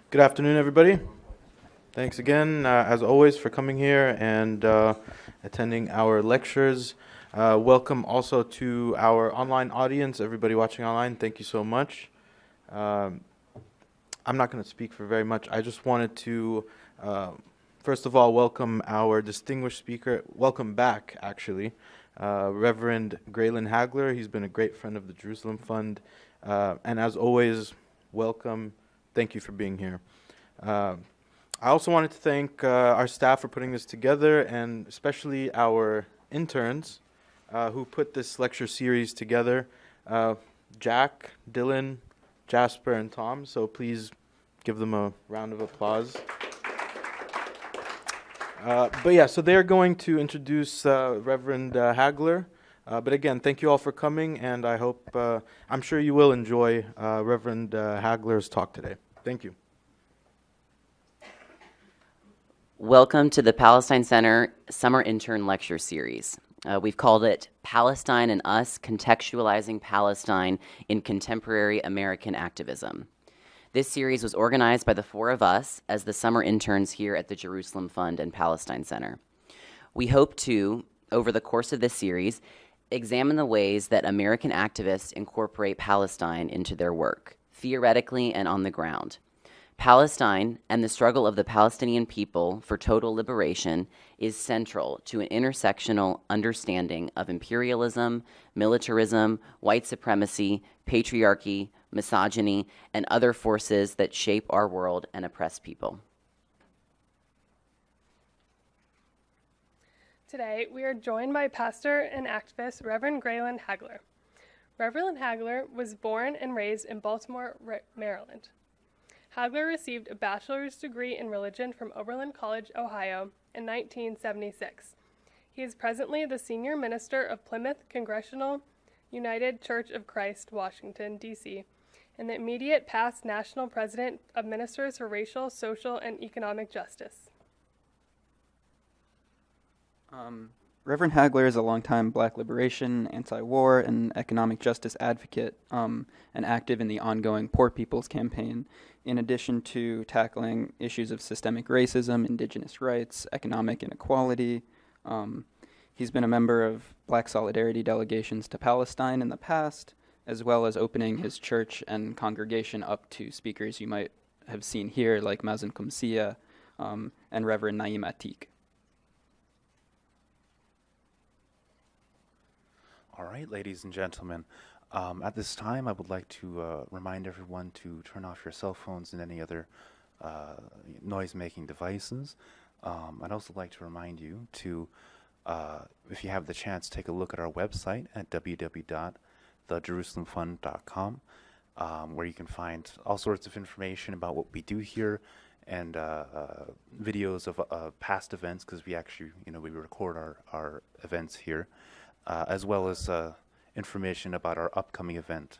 Good afternoon, everybody. Thanks again, as always, for coming here and attending our lectures. Welcome also to our online audience, everybody watching online. Thank you so much. I'm not going to speak for very much. I just wanted to, first of all, welcome our distinguished speaker. Welcome back, actually, Reverend Graylan Hagler. He's been a great friend of the Jerusalem Fund. And as always, welcome. Thank you for being here. I also wanted to thank our staff for putting this together, and especially our interns who put this lecture series together. Jack, Dylan, Jasper, and Tom. So please give them a round of applause. So they're going to introduce Reverend Hagler. But again, thank you all for coming, and I hope, I'm sure you will enjoy Reverend Hagler's talk today. Thank you. Welcome to the Palestine Center Summer Intern Lecture Series. We've called it Palestine and Us, Contextualizing Palestine in Contemporary American Activism. This series was organized by the four of us as the summer interns here at the Jerusalem Fund and Palestine Center. We hope to, over the course of this series, examine the ways that American activists incorporate Palestine into their work, theoretically and on the ground. Palestine and the struggle of the Palestinian people for total liberation is central to an intersectional understanding of imperialism, militarism, white supremacy, patriarchy, misogyny, and other forces that shape our world and oppress people. Today, we are joined by pastor and activist Reverend Graylan Hagler. Reverend Hagler was born and raised in Baltimore, Maryland. Hagler received a bachelor's degree in religion from Oberlin College, Ohio, in 1976. He is presently the senior minister of Plymouth Congregational United Church of Christ, Washington, D.C., and the immediate past national president of Ministers for Racial, Social, and Economic Justice. Reverend Hagler is a longtime Black liberation, anti-war, and economic justice advocate, and active in the ongoing Poor People's Campaign, in addition to tackling issues of systemic racism, indigenous rights, economic inequality. He's been a member of Black Solidarity delegations to Palestine in the past, as well as opening his church and congregation up to speakers you might have seen here, like Mazen Kumsiya and Reverend Naim Atik. All right, ladies and gentlemen, at this time I would like to remind everyone to turn off your cell phones and any other noise-making devices. I'd also like to remind you to, if you have the chance, take a look at our website at www.thejerusalemfund.com, where you can find all sorts of information about what we do here and videos of past events, because we actually, we record our events here. As well as information about our upcoming event.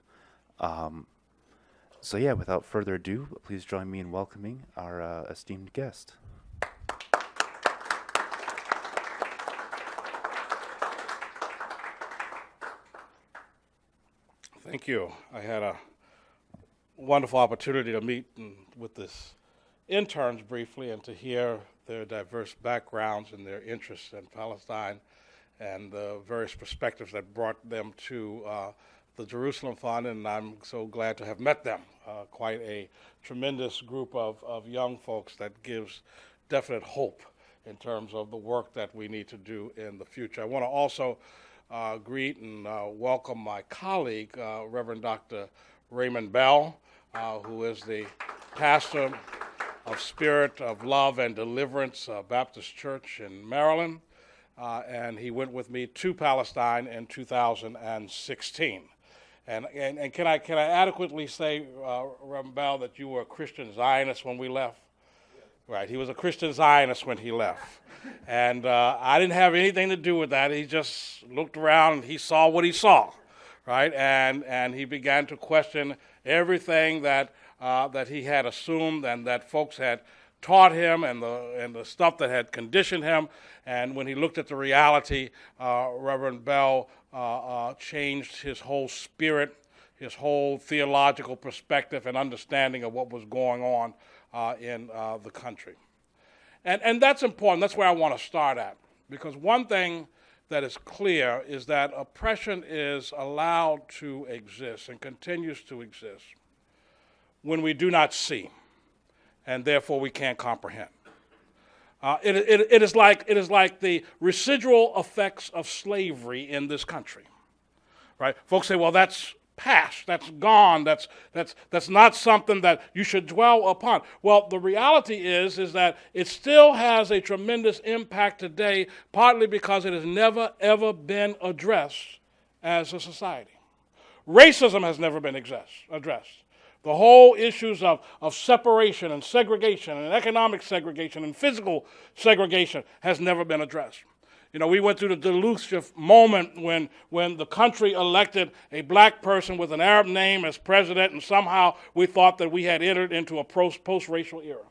Without further ado, please join me in welcoming our esteemed guest. Thank you. I had a wonderful opportunity to meet with this interns briefly and to hear their diverse backgrounds and their interests in Palestine and the various perspectives that brought them to the Jerusalem Fund, and I'm so glad to have met them. Quite a tremendous group of young folks that gives definite hope in terms of the work that we need to do in the future. I want to also greet and welcome my colleague, Reverend Dr. Raymond Bell, who is the pastor of Spirit of Love and Deliverance Baptist Church in Maryland. And he went with me to Palestine in 2016. And can I adequately say, Reverend Bell, that you were a Christian Zionist when we left? Yes. Right, he was a Christian Zionist when he left. And I didn't have anything to do with that. He just looked around and he saw what he saw, right? And he began to question everything that he had assumed and that folks had taught him and the stuff that had conditioned him. And when he looked at the reality, Reverend Bell changed his whole spirit, his whole theological perspective and understanding of what was going on in the country. And that's important. That's where I want to start at. Because one thing that is clear is that oppression is allowed to exist and continues to exist when we do not see, and therefore we can't comprehend. It is like the residual effects of slavery in this country, right? Folks say, well, that's past, that's gone, that's not something that you should dwell upon. Well, the reality is that it still has a tremendous impact today, partly because it has never, ever been addressed as a society. Racism has never been addressed. The whole issues of separation and segregation and economic segregation and physical segregation has never been addressed. You know, we went through the delusive moment when the country elected a black person with an Arab name as president, and somehow we thought that we had entered into a post-racial era.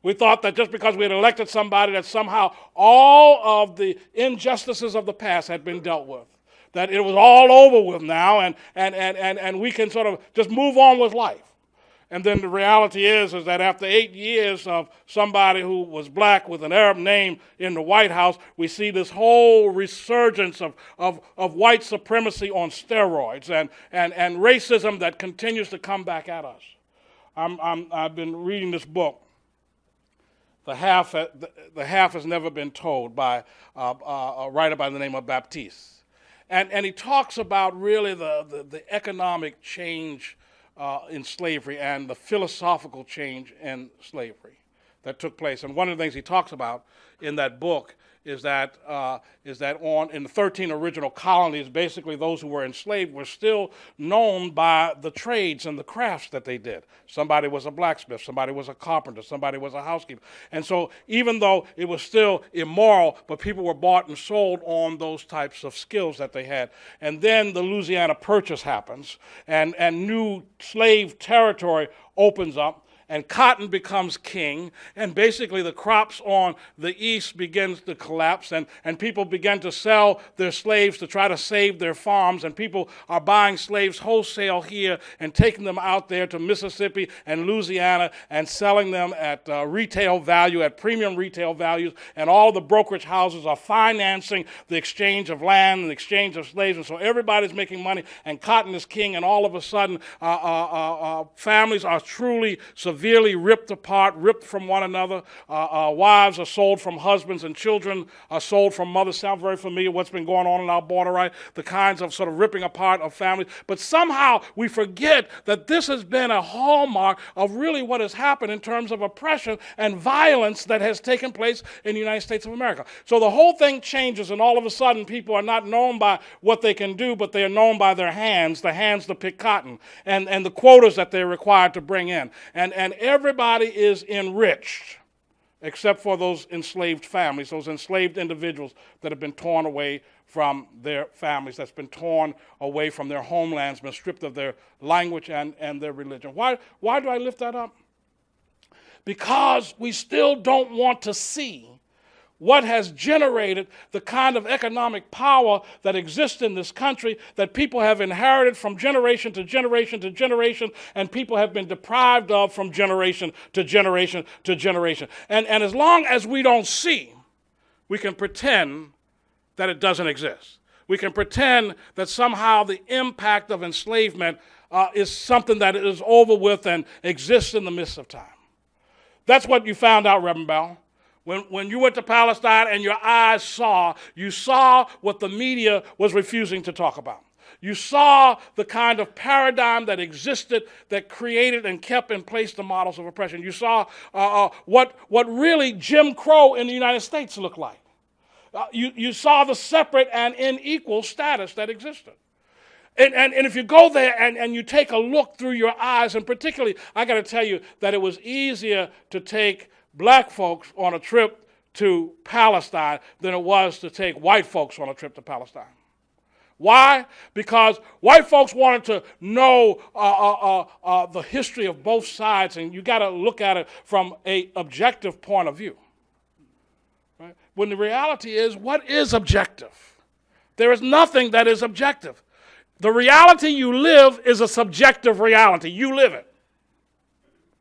We thought that just because we had elected somebody that somehow all of the injustices of the past had been dealt with, that it was all over with now, and we can sort of just move on with life. And then the reality is that after 8 years of somebody who was black with an Arab name in the White House, we see this whole resurgence of white supremacy on steroids and racism that continues to come back at us. I've been reading this book, The Half Has Never Been Told, by a writer by the name of Baptiste. And he talks about really the economic change in slavery and the philosophical change in slavery that took place. And one of the things he talks about in that book is that in the 13 original colonies, basically those who were enslaved were still known by the trades and the crafts that they did. Somebody was a blacksmith, somebody was a carpenter, somebody was a housekeeper. And so even though it was still immoral, but people were bought and sold on those types of skills that they had. And then the Louisiana Purchase happens, and new slave territory opens up, and cotton becomes king, and basically the crops on the east begins to collapse, and people begin to sell their slaves to try to save their farms, and people are buying slaves wholesale here and taking them out there to Mississippi and Louisiana and selling them at retail value, at premium retail values, and all the brokerage houses are financing the exchange of land and the exchange of slaves, and so everybody's making money, and cotton is king, and all of a sudden families are truly severely ripped apart, ripped from one another. Wives are sold from husbands, and children are sold from mothers. Sound very familiar what's been going on in our border, right? The kinds of sort of ripping apart of families. But somehow we forget that this has been a hallmark of really what has happened in terms of oppression and violence that has taken place in the United States of America. So the whole thing changes, and all of a sudden people are not known by what they can do, but they are known by their hands, the hands to pick cotton, and the quotas that they're required to bring in. And everybody is enriched except for those enslaved families, those enslaved individuals that have been torn away from their families, that's been torn away from their homelands, been stripped of their language and their religion. Why do I lift that up? Because we still don't want to see what has generated the kind of economic power that exists in this country that people have inherited from generation to generation to generation, and people have been deprived of from generation to generation to generation. And as long as we don't see, we can pretend that it doesn't exist. We can pretend that somehow the impact of enslavement is something that is over with and exists in the midst of time. That's what you found out, Reverend Bell. When you went to Palestine and your eyes saw, you saw what the media was refusing to talk about. You saw the kind of paradigm that existed that created and kept in place the models of oppression. You saw what really Jim Crow in the United States looked like. You saw the separate and unequal status that existed. And if you go there and you take a look through your eyes, and particularly, I got to tell you that it was easier to take black folks on a trip to Palestine than it was to take white folks on a trip to Palestine. Why? Because white folks wanted to know the history of both sides, and you got to look at it from an objective point of view. Right? When the reality is, what is objective? There is nothing that is objective. The reality you live is a subjective reality. You live it.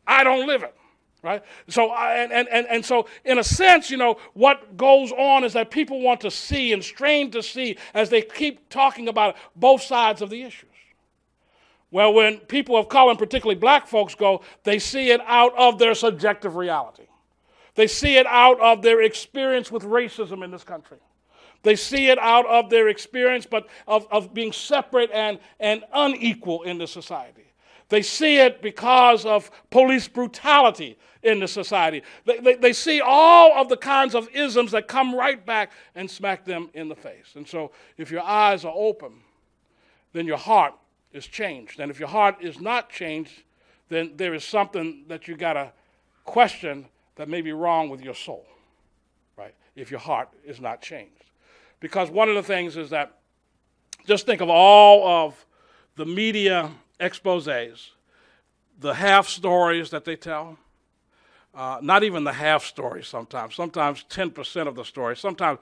I don't live it. Right? So, and so, in a sense, what goes on is that people want to see and strain to see as they keep talking about both sides of the issues. Well, when people of color, and particularly black folks, go, they see it out of their subjective reality. They see it out of their experience with racism in this country. They see it out of their experience, but of being separate and unequal in the society. They see it because of police brutality in the society. They see all of the kinds of isms that come right back and smack them in the face. And so if your eyes are open, then your heart is changed. And if your heart is not changed, then there is something that you got to question that may be wrong with your soul, right? If your heart is not changed. Because one of the things is that just think of all of the media exposés, the half stories that they tell, not even the half stories sometimes 10% of the story, sometimes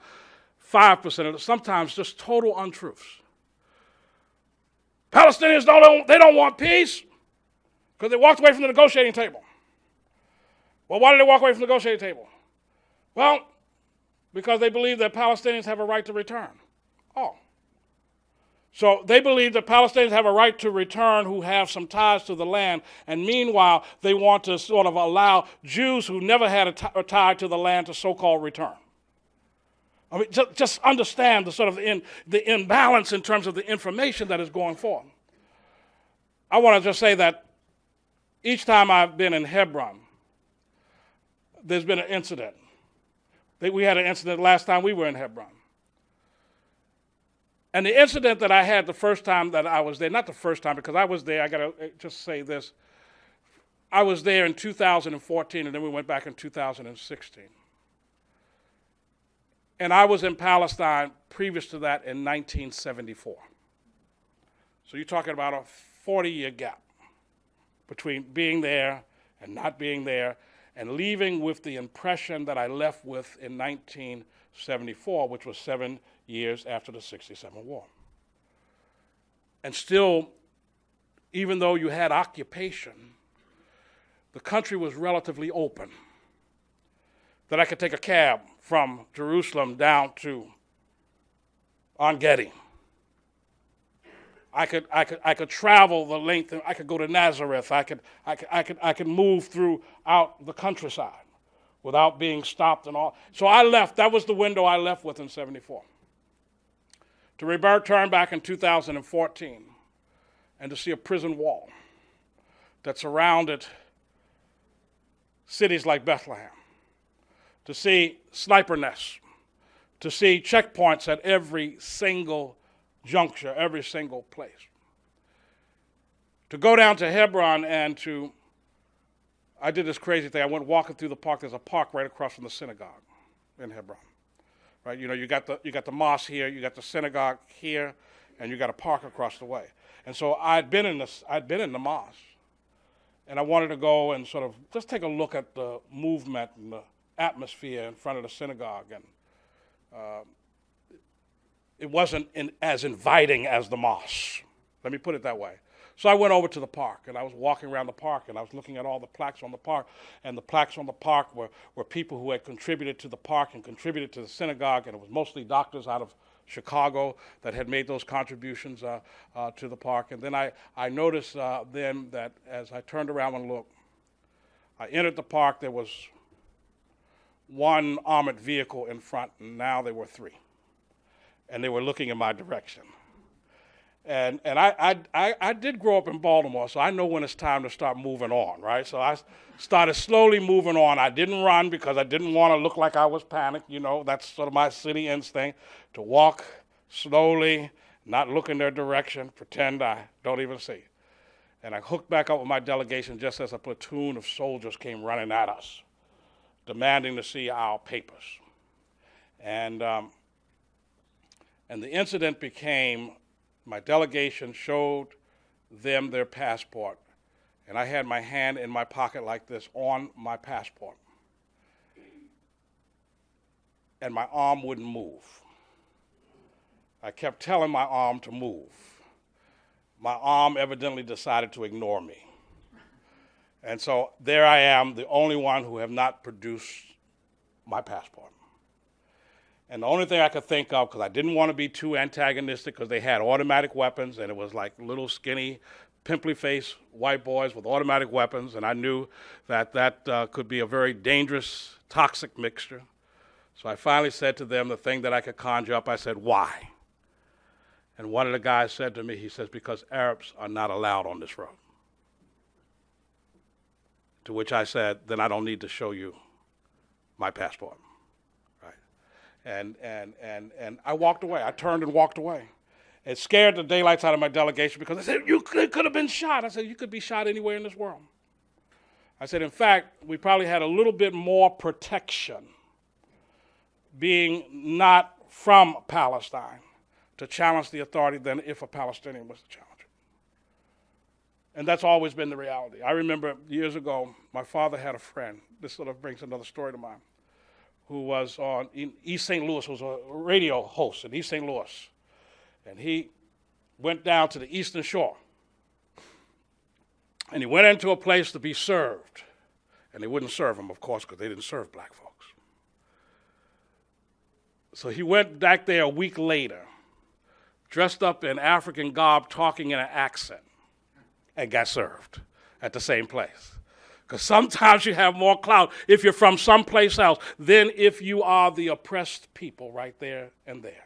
5% of it, sometimes just total untruths. Palestinians don't want peace because they walked away from the negotiating table. Well, why did they walk away from the negotiating table? Well, because they believe that Palestinians have a right to return. Oh. So they believe that Palestinians have a right to return who have some ties to the land, and meanwhile, they want to sort of allow Jews who never had a tie to the land to so-called return. I mean, just understand the sort of the imbalance in terms of the information that is going forth. I want to just say that each time I've been in Hebron, there's been an incident. We had an incident last time we were in Hebron. And the incident that I had the first time that I was there, not the first time because I was there, I got to just say this. I was there in 2014 and then we went back in 2016. And I was in Palestine previous to that in 1974. So you're talking about a 40-year gap between being there and not being there and leaving with the impression that I left with in 1974, which was 7 years after the '67 war. And still, even though you had occupation, the country was relatively open. That I could take a cab from Jerusalem down to En Gedi. I could travel the length. I could go to Nazareth. I could move throughout the countryside without being stopped and all. So I left. That was the window I left with in '74. To return back in 2014 and to see a prison wall that surrounded cities like Bethlehem, to see sniper nests, to see checkpoints at every single juncture, every single place. To go down to Hebron and I did this crazy thing. I went walking through the park. There's a park right across from the synagogue in Hebron. Right? You got the mosque here, you got the synagogue here, and you got a park across the way. And so I'd been in the mosque, and I wanted to go and sort of just take a look at the movement and the atmosphere in front of the synagogue, and it wasn't as inviting as the mosque. Let me put it that way. So I went over to the park, and I was walking around the park, and I was looking at all the plaques on the park, and the plaques on the park were people who had contributed to the park and contributed to the synagogue, and it was mostly doctors out of Chicago that had made those contributions to the park. And then I noticed then that as I turned around and looked, I entered the park, there was one armored vehicle in front, and now there were three. And they were looking in my direction. And I did grow up in Baltimore, so I know when it's time to start moving on, right? So I started slowly moving on. I didn't run because I didn't want to look like I was panicked. That's sort of my city instinct, to walk slowly, not look in their direction, pretend I don't even see. And I hooked back up with my delegation just as a platoon of soldiers came running at us, demanding to see our papers. And the incident became, my delegation showed them their passport, and I had my hand in my pocket like this on my passport. And my arm wouldn't move. I kept telling my arm to move. My arm evidently decided to ignore me. And so there I am, the only one who have not produced my passport. And the only thing I could think of, because I didn't want to be too antagonistic, because they had automatic weapons, and it was like little skinny, pimply-faced white boys with automatic weapons, and I knew that that could be a very dangerous, toxic mixture. So I finally said to them the thing that I could conjure up. I said, why? And one of the guys said to me, he says, because Arabs are not allowed on this road. To which I said, then I don't need to show you my passport. Right? And I walked away. I turned and walked away. It scared the daylights out of my delegation because they said, you could have been shot. I said, you could be shot anywhere in this world. I said, in fact, we probably had a little bit more protection being not from Palestine to challenge the authority than if a Palestinian was to challenge it. And that's always been the reality. I remember years ago, my father had a friend, this sort of brings another story to mind, who was in East St. Louis, was a radio host in East St. Louis. And he went down to the Eastern Shore. And he went into a place to be served. And they wouldn't serve him, of course, because they didn't serve black folks. So he went back there a week later, dressed up in African garb, talking in an accent, and got served at the same place. Because sometimes you have more clout if you're from someplace else than if you are the oppressed people right there and there.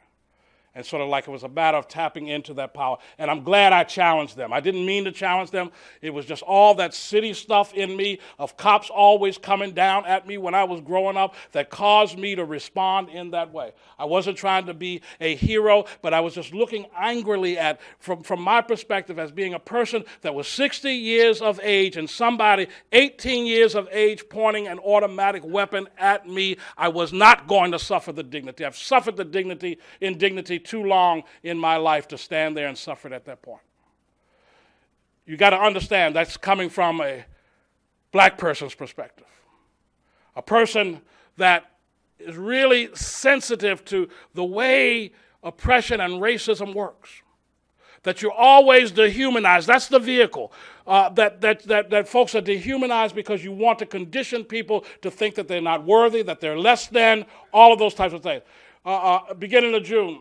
And sort of like it was a matter of tapping into that power. And I'm glad I challenged them. I didn't mean to challenge them. It was just all that city stuff in me of cops always coming down at me when I was growing up that caused me to respond in that way. I wasn't trying to be a hero, but I was just looking angrily at, from my perspective as being a person that was 60 years of age and somebody 18 years of age pointing an automatic weapon at me. I was not going to suffer the dignity. I've suffered the indignity too long in my life to stand there and suffer it at that point. You got to understand that's coming from a black person's perspective. A person that is really sensitive to the way oppression and racism works. That you're always dehumanized. That's the vehicle. That folks are dehumanized because you want to condition people to think that they're not worthy, that they're less than, all of those types of things. Beginning of June,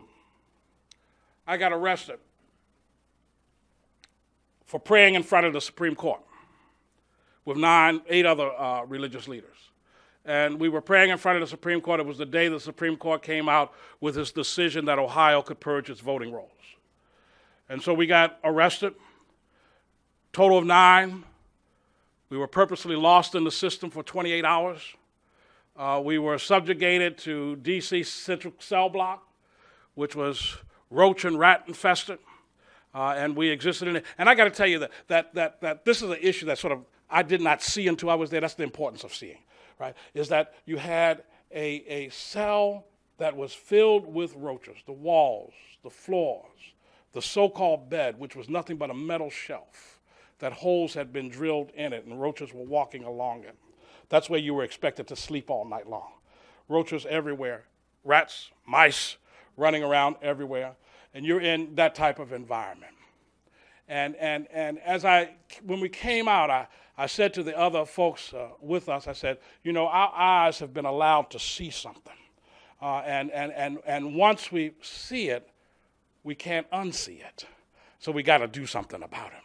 I got arrested for praying in front of the Supreme Court with 8 other religious leaders. And we were praying in front of the Supreme Court. It was the day the Supreme Court came out with its decision that Ohio could purge its voting rolls. And so we got arrested, total of 9. We were purposely lost in the system for 28 hours. We were subjugated to D.C. Central Cell Block, which was roach and rat infested, and we existed in it. And I got to tell you that this is an issue that sort of I did not see until I was there. That's the importance of seeing, right? Is that you had a cell that was filled with roaches, the walls, the floors, the so-called bed, which was nothing but a metal shelf, that holes had been drilled in it and roaches were walking along it. That's where you were expected to sleep all night long. Roaches everywhere, rats, mice running around everywhere, and you're in that type of environment. And when we came out, I said to the other folks with us, I said, you know, our eyes have been allowed to see something. And once we see it, we can't unsee it. So we got to do something about it.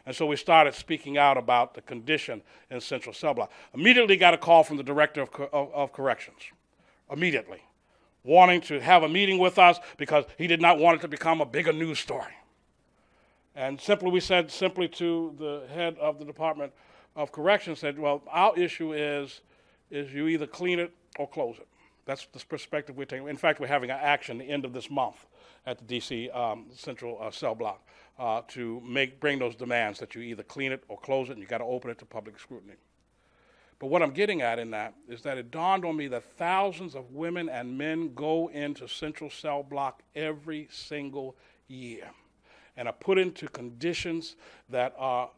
And so we started speaking out about the condition in Central Cell Block. Immediately got a call from the director of corrections, immediately, wanting to have a meeting with us because he did not want it to become a bigger news story. And we said to the head of the Department of Corrections, said, well, our issue is you either clean it or close it. That's the perspective we're taking. In fact, we're having an action at the end of this month at the D.C. Central Cell Block to bring those demands that you either clean it or close it, and you got to open it to public scrutiny. But what I'm getting at in that is that it dawned on me that thousands of women and men go into Central Cell Block every single year. and are put into conditions that are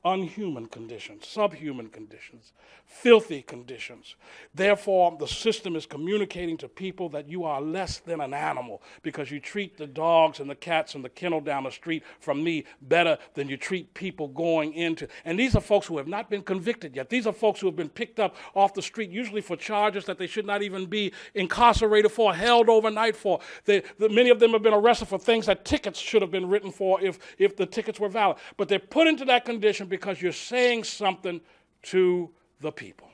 unhuman conditions, subhuman conditions, filthy conditions. Therefore, the system is communicating to people that you are less than an animal because you treat the dogs and the cats and the kennel down the street from me better than you treat people going into. And these are folks who have not been convicted yet. These are folks who have been picked up off the street, usually for charges that they should not even be incarcerated for, held overnight for. Many of them have been arrested for things that tickets should have been written for if the tickets were valid. But they're put into that condition because you're saying something to the people.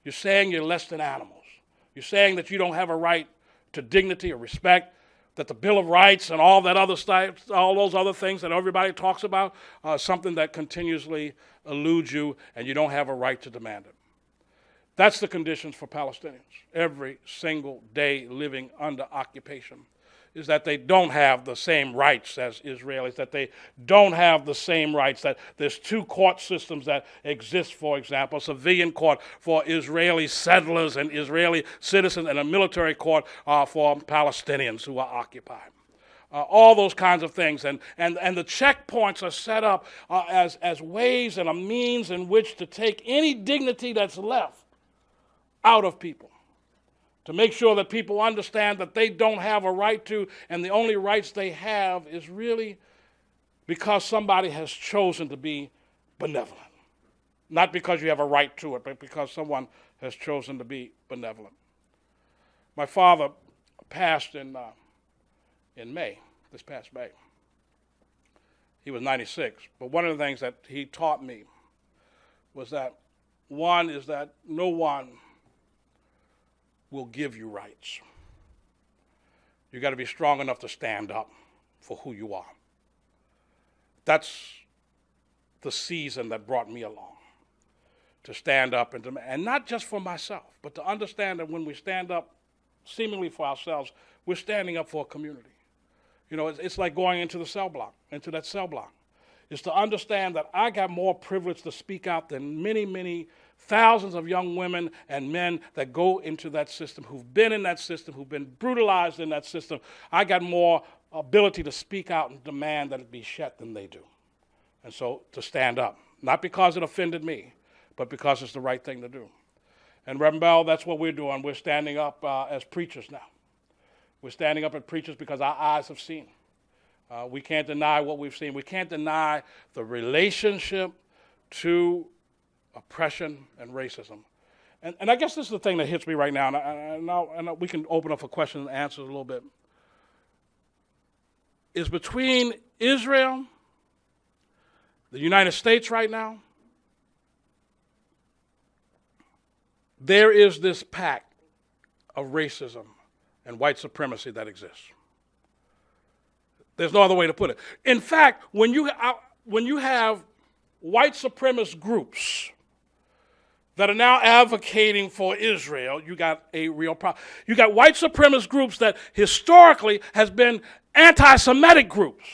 You're saying you're less than animals. You're saying that you don't have a right to dignity or respect, that the Bill of Rights and all that other stuff, all those other things that everybody talks about, are something that continuously eludes you and you don't have a right to demand it. That's the conditions for Palestinians every single day living under occupation, is that they don't have the same rights as Israelis, that they don't have the same rights, that there's two court systems that exist, for example, a civilian court for Israeli settlers and Israeli citizens, and a military court for Palestinians who are occupied. All those kinds of things. And the checkpoints are set up as ways and a means in which to take any dignity that's left out of people, to make sure that people understand that they don't have a right to, and the only rights they have is really because somebody has chosen to be benevolent. Not because you have a right to it, but because someone has chosen to be benevolent. My father passed in May, this past May. He was 96, but one of the things that he taught me was that one is that no one will give you rights. You got to be strong enough to stand up for who you are. That's the season that brought me along, to stand up and not just for myself, but to understand that when we stand up seemingly for ourselves, we're standing up for a community. You know, it's like going into that cell block. It's to understand that I got more privilege to speak out than many, many thousands of young women and men that go into that system, who've been in that system, who've been brutalized in that system. I got more ability to speak out and demand that it be shut than they do. And so to stand up, not because it offended me, but because it's the right thing to do. And Reverend Bell, that's what we're doing. We're standing up as preachers now. We're standing up as preachers because our eyes have seen. We can't deny what we've seen. We can't deny the relationship to oppression and racism. And I guess this is the thing that hits me right now, and we can open up for questions and answers a little bit, is between Israel, the United States right now, there is this pact of racism and white supremacy that exists. There's no other way to put it. In fact, when you have white supremacist groups that are now advocating for Israel, you got a real problem. You got white supremacist groups that historically has been anti-Semitic groups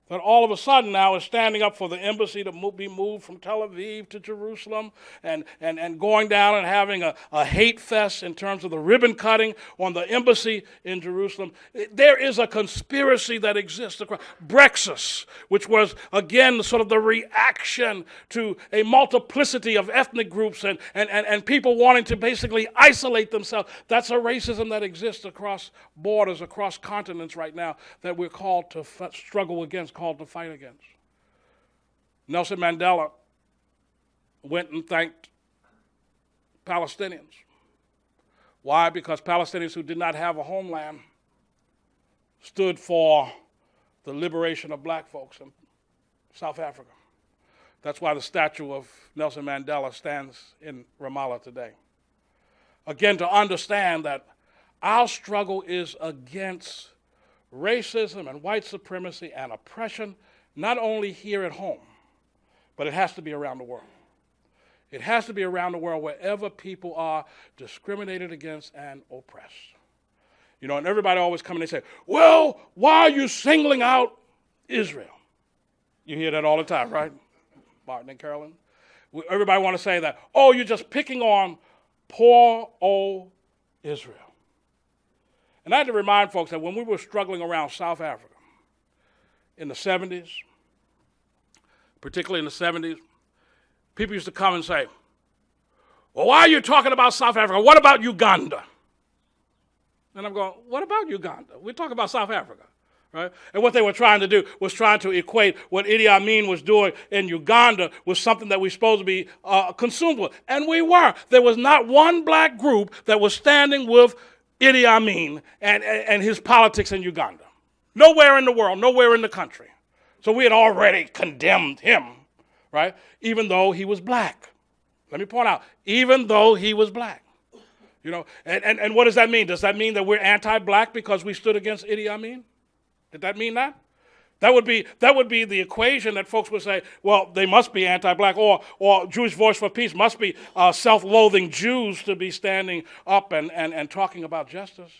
that all of a sudden now is standing up for the embassy to be moved from Tel Aviv to Jerusalem and going down and having a hate fest in terms of the ribbon cutting on the embassy in Jerusalem. There is a conspiracy that exists across Brexit, which was, again, sort of the reaction to a multiplicity of ethnic groups and people wanting to basically isolate themselves. That's a racism that exists across borders, across continents right now that we're called to struggle against, called to fight against. Nelson Mandela went and thanked Palestinians. Why? Because Palestinians who did not have a homeland stood for the liberation of black folks in South Africa. That's why the statue of Nelson Mandela stands in Ramallah today. Again, to understand that our struggle is against racism and white supremacy and oppression, not only here at home, but it has to be around the world. It has to be around the world wherever people are discriminated against and oppressed. You know, and everybody always come and they say, well, why are you singling out Israel? You hear that all the time, right? Martin and Carolyn? Everybody want to say that, oh, you're just picking on poor old Israel. And I had to remind folks that when we were struggling around South Africa, in the 70s, particularly in the 70s, people used to come and say, well, why are you talking about South Africa? What about Uganda? And I'm going, what about Uganda? We're talking about South Africa, right? And what they were trying to do was trying to equate what Idi Amin was doing in Uganda with something that we're supposed to be consumed with. And we were. There was not one black group that was standing with Idi Amin and his politics in Uganda. Nowhere in the world, nowhere in the country. So we had already condemned him, right? Even though he was black. Let me point out, even though he was black. You know, and what does that mean? Does that mean that we're anti-black because we stood against Idi Amin? Did that mean that? That would be the equation that folks would say, well, they must be anti-black, or Jewish Voice for Peace must be self-loathing Jews to be standing up and talking about justice.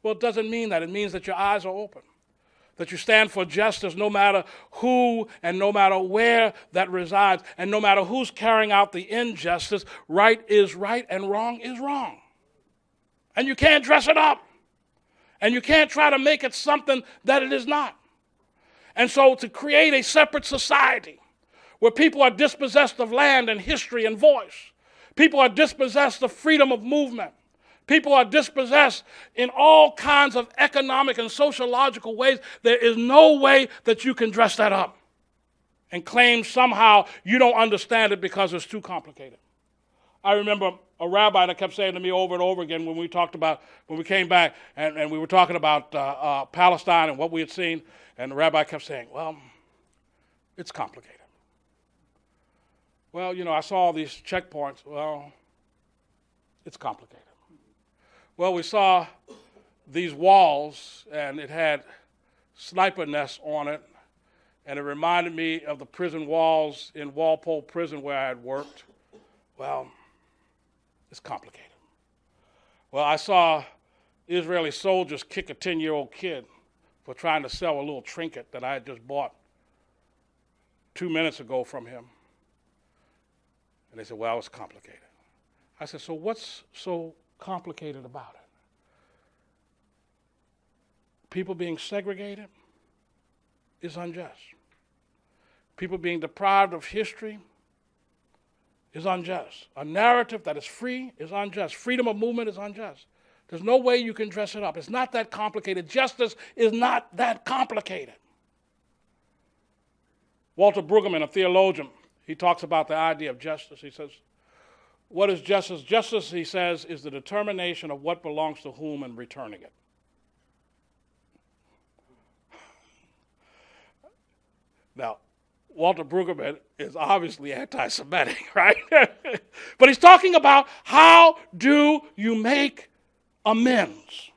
Well, it doesn't mean that. It means that your eyes are open, that you stand for justice no matter who and no matter where that resides, and no matter who's carrying out the injustice. Right is right and wrong is wrong. And you can't dress it up. And you can't try to make it something that it is not. And so to create a separate society where people are dispossessed of land and history and voice, people are dispossessed of freedom of movement, people are dispossessed in all kinds of economic and sociological ways, there is no way that you can dress that up and claim somehow you don't understand it because it's too complicated. I remember a rabbi that kept saying to me over and over again when we came back and we were talking about Palestine and what we had seen, and the rabbi kept saying, well, it's complicated. Well, you know, I saw all these checkpoints. Well, it's complicated. Well, we saw these walls, and it had sniper nests on it, and it reminded me of the prison walls in Walpole Prison where I had worked. Well, it's complicated. Well, I saw Israeli soldiers kick a 10-year-old kid for trying to sell a little trinket that I had just bought 2 minutes ago from him. And they said, well, it's complicated. I said, so what's so complicated about it? People being segregated is unjust. People being deprived of history is unjust. A narrative that is free is unjust. Freedom of movement is unjust. There's no way you can dress it up. It's not that complicated. Justice is not that complicated. Walter Brueggemann, a theologian, he talks about the idea of justice. He says, what is justice? Justice, he says, is the determination of what belongs to whom and returning it. Now, Walter Brueggemann is obviously anti-Semitic, right? But he's talking about how do you make amends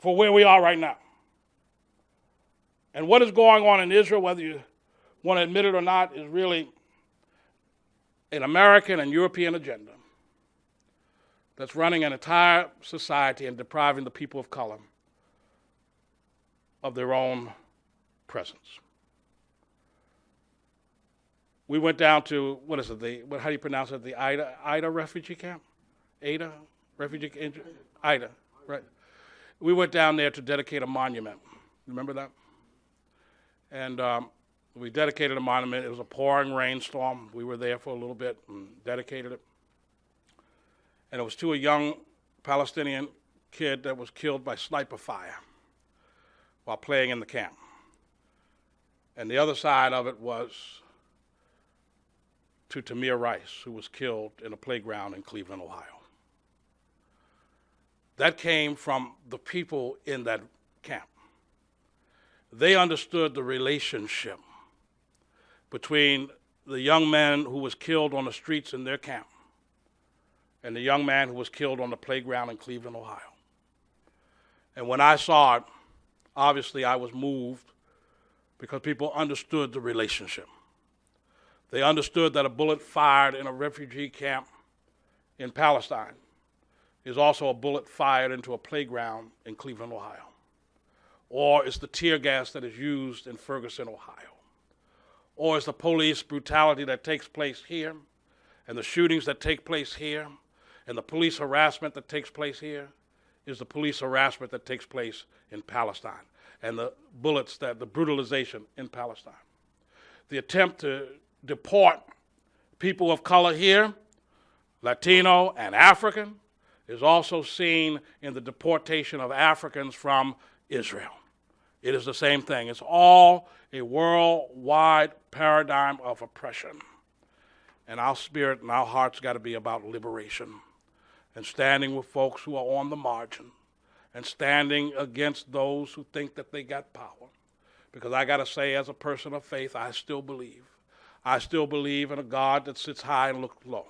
for where we are right now. And what is going on in Israel, whether you want to admit it or not, is really an American and European agenda that's running an entire society and depriving the people of color of their own presence. We went down to, how do you pronounce it, the Ida refugee camp? Ada refugee camp? Ida, right. We went down there to dedicate a monument. Remember that? And we dedicated a monument. It was a pouring rainstorm. We were there for a little bit and dedicated it. And it was to a young Palestinian kid that was killed by sniper fire while playing in the camp. And the other side of it was to Tamir Rice, who was killed in a playground in Cleveland, Ohio. That came from the people in that camp. They understood the relationship between the young man who was killed on the streets in their camp and the young man who was killed on the playground in Cleveland, Ohio. And when I saw it, obviously I was moved because people understood the relationship. They understood that a bullet fired in a refugee camp in Palestine is also a bullet fired into a playground in Cleveland, Ohio. Or it's the tear gas that is used in Ferguson, Ohio. Or it's the police brutality that takes place here, and the shootings that take place here, and the police harassment that takes place here is the police harassment that takes place in Palestine. and the bullets, the brutalization in Palestine. The attempt to deport people of color here, Latino and African, is also seen in the deportation of Africans from Israel. It is the same thing. It's all a worldwide paradigm of oppression. And our spirit and our hearts got to be about liberation and standing with folks who are on the margin and standing against those who think that they got power. Because I got to say, as a person of faith, I still believe. I still believe in a God that sits high and looks low.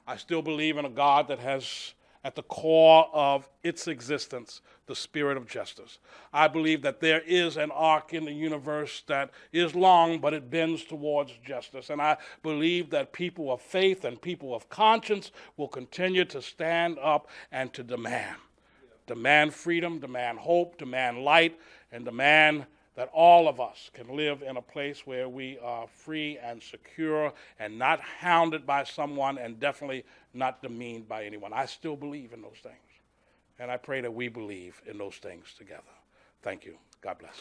I still believe in a God that has at the core of its existence the spirit of justice. I believe that there is an arc in the universe that is long, but it bends towards justice. And I believe that people of faith and people of conscience will continue to stand up and to demand. Demand freedom, demand hope, demand light, and demand that all of us can live in a place where we are free and secure and not hounded by someone and definitely not demeaned by anyone. I still believe in those things. And I pray that we believe in those things together. Thank you. God bless.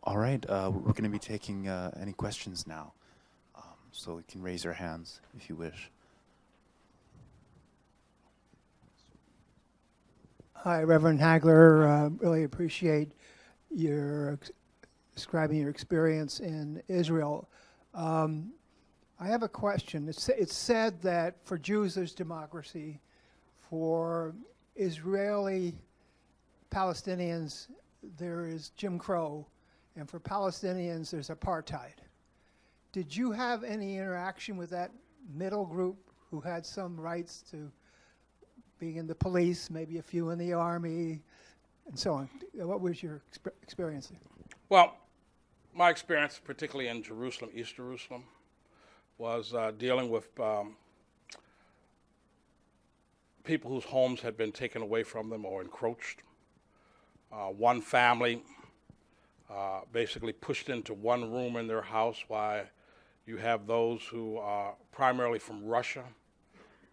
All right, we're going to be taking any questions now. So you can raise your hands if you wish. Hi, Reverend Hagler. Really appreciate your describing your experience in Israel. I have a question. It's said that for Jews there's democracy, for Israeli Palestinians there is Jim Crow, and for Palestinians there's apartheid. Did you have any interaction with that middle group who had some rights to being in the police, maybe a few in the army, and so on? What was your experience there? Well, my experience, particularly in Jerusalem, East Jerusalem, was dealing with people whose homes had been taken away from them or encroached. One family basically pushed into one room in their house while you have those who are primarily from Russia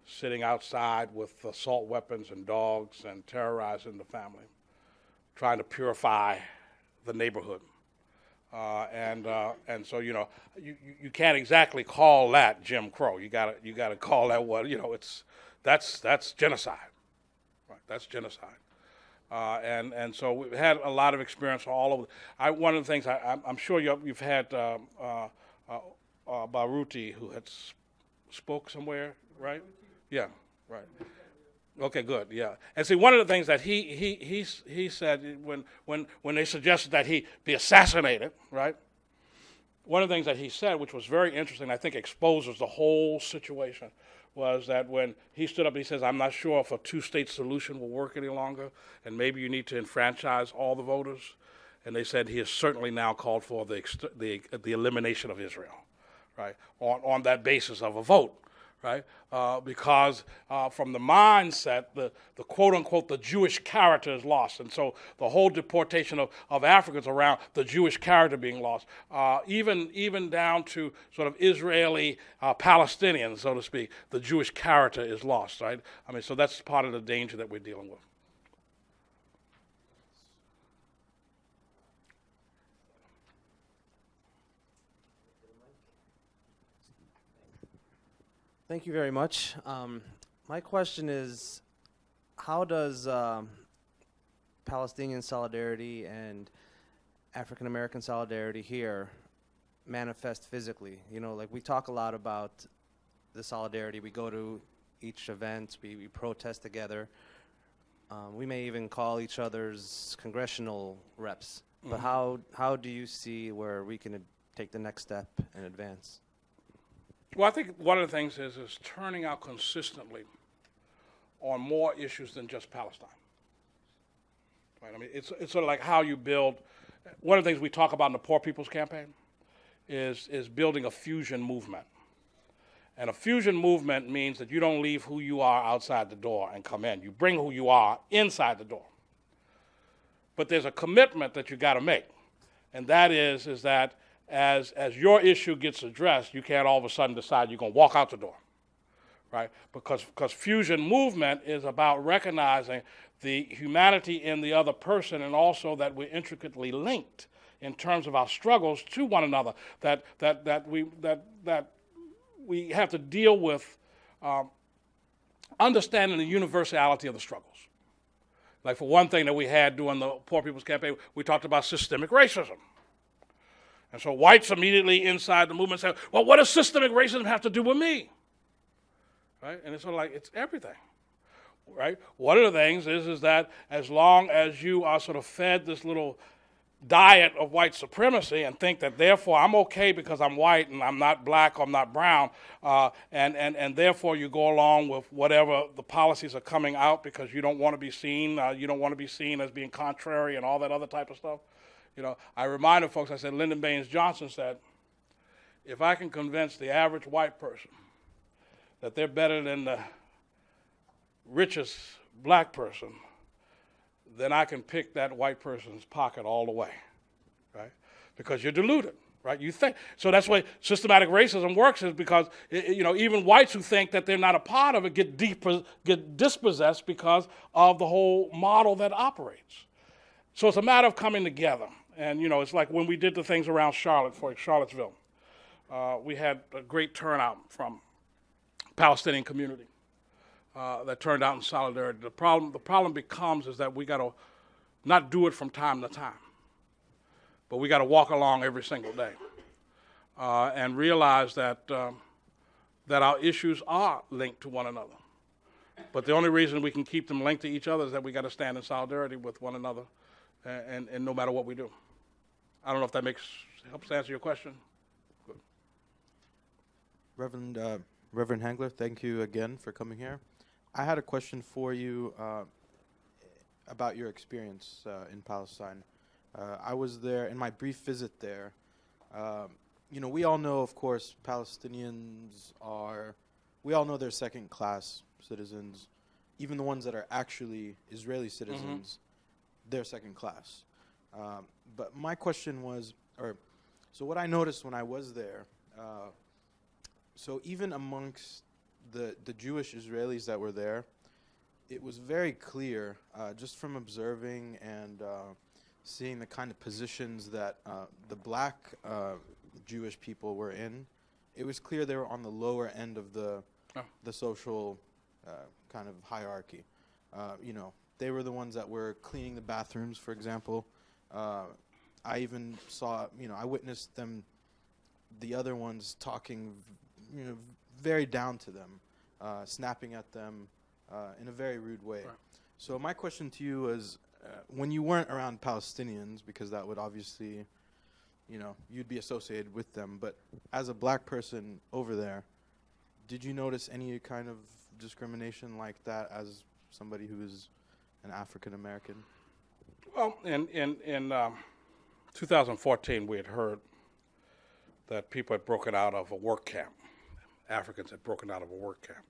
sitting outside with assault weapons and dogs and terrorizing the family, trying to purify the neighborhood. And so, you know, you can't exactly call that Jim Crow. You gotta call that what, you know, that's genocide. Right? That's genocide. And so we've had a lot of experience all over. One of the things I'm sure you've had Baruti, who had spoke somewhere, right? Yeah, right. Okay, good. Yeah, and see, one of the things that he said when they suggested that he be assassinated, right? One of the things that he said, which was very interesting, I think exposes the whole situation, was that when he stood up, he says, "I'm not sure if a two-state solution will work any longer, and maybe you need to enfranchise all the voters." And they said he has certainly now called for the elimination of Israel, right? On that basis of a vote. Right, because from the mindset, the quote unquote the Jewish character is lost, and so the whole deportation of Africans around the Jewish character being lost, even down to sort of Israeli Palestinians, so to speak, the Jewish character is lost. Right, I mean, so that's part of the danger that we're dealing with. Thank you very much. My question is, how does Palestinian solidarity and African American solidarity here manifest physically? You know, like we talk a lot about the solidarity. We go to each event, we protest together. We may even call each other's congressional reps. But how do you see where we can take the next step and advance? Well, I think one of the things is turning out consistently on more issues than just Palestine. Right? I mean, it's sort of like how you build. One of the things we talk about in the Poor People's Campaign is building a fusion movement. And a fusion movement means that you don't leave who you are outside the door and come in. You bring who you are inside the door. But there's a commitment that you got to make, and that is that as your issue gets addressed, you can't all of a sudden decide you're going to walk out the door, right? Because fusion movement is about recognizing the humanity in the other person, and also that we're intricately linked in terms of our struggles to one another. That we have to deal with understanding the universality of the struggles. Like, for one thing that we had during the Poor People's Campaign, we talked about systemic racism. And so whites immediately inside the movement said, well, what does systemic racism have to do with me? Right? And it's sort of like, it's everything. Right? One of the things is that as long as you are sort of fed this little diet of white supremacy and think that therefore I'm okay because I'm white and I'm not black or I'm not brown, and therefore you go along with whatever the policies are coming out because you don't want to be seen, as being contrary and all that other type of stuff. You know, I reminded folks, I said, Lyndon Baines Johnson said, if I can convince the average white person that they're better than the richest black person, then I can pick that white person's pocket all the way, right? Because you're deluded, right? You think. So that's why systematic racism works, is because, even whites who think that they're not a part of it get dispossessed because of the whole model that operates. So it's a matter of coming together. And, it's like when we did the things around Charlottesville. We had a great turnout from Palestinian community. That turned out in solidarity. The problem becomes is that we got to not do it from time to time, but we got to walk along every single day and realize that that our issues are linked to one another. But the only reason we can keep them linked to each other is that we got to stand in solidarity with one another, and no matter what we do. I don't know if that helps answer your question. Good. Reverend Hagler, thank you again for coming here. I had a question for you about your experience in Palestine. I was there in my brief visit there. We all know, of course, we all know they're second-class citizens. Even the ones that are actually Israeli citizens, they're second-class. But my question was, so what I noticed when I was there, so even amongst the Jewish Israelis that were there, it was very clear, just from observing and seeing the kind of positions that the black Jewish people were in, it was clear they were on the lower end of the social kind of hierarchy. They were the ones that were cleaning the bathrooms, for example. I even saw, I witnessed them, the other ones talking, very down to them, snapping at them in a very rude way. Right. So my question to you is, when you weren't around Palestinians, because that would obviously, you'd be associated with them, but as a black person over there, did you notice any kind of discrimination like that as somebody who is an African American? Well, in 2014, we had heard that people had broken out of a work camp. Africans had broken out of a work camp.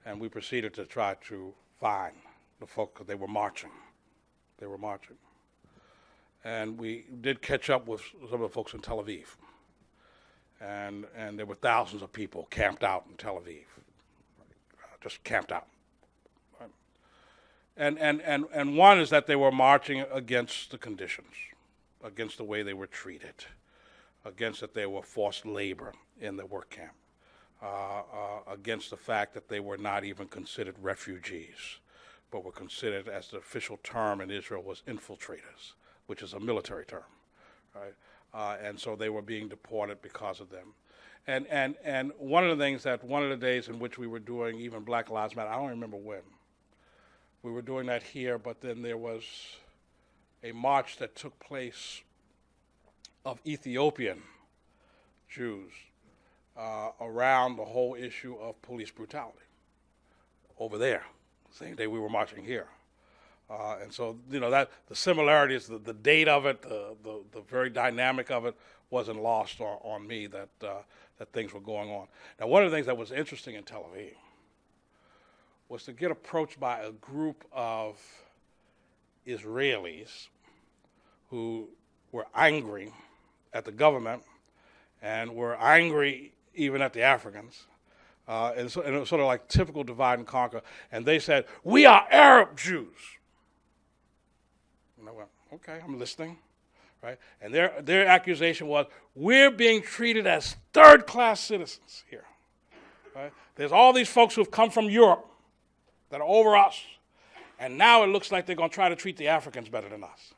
And we proceeded to try to find the folk, because they were marching. And we did catch up with some of the folks in Tel Aviv. And there were thousands of people camped out in Tel Aviv, just camped out. And one is that they were marching against the conditions, against the way they were treated, against that they were forced labor in the work camp. Against the fact that they were not even considered refugees, but were considered, as the official term in Israel was, infiltrators, which is a military term, right? And so they were being deported because of them. And one of the days in which we were doing even Black Lives Matter, I don't remember when, we were doing that here, but then there was a march that took place of Ethiopian Jews around the whole issue of police brutality over there, same day we were marching here. And so, that the similarities, the date of it, the very dynamic of it wasn't lost on me that things were going on. Now, one of the things that was interesting in Tel Aviv was to get approached by a group of Israelis who were angry at the government and were angry even at the Africans. And it was sort of like typical divide and conquer. And they said, "We are Arab Jews." And I went, "Okay, I'm listening." Right? And their accusation was, "We're being treated as third-class citizens here." Right? There's all these folks who've come from Europe that are over us, and now it looks like they're going to try to treat the Africans better than us.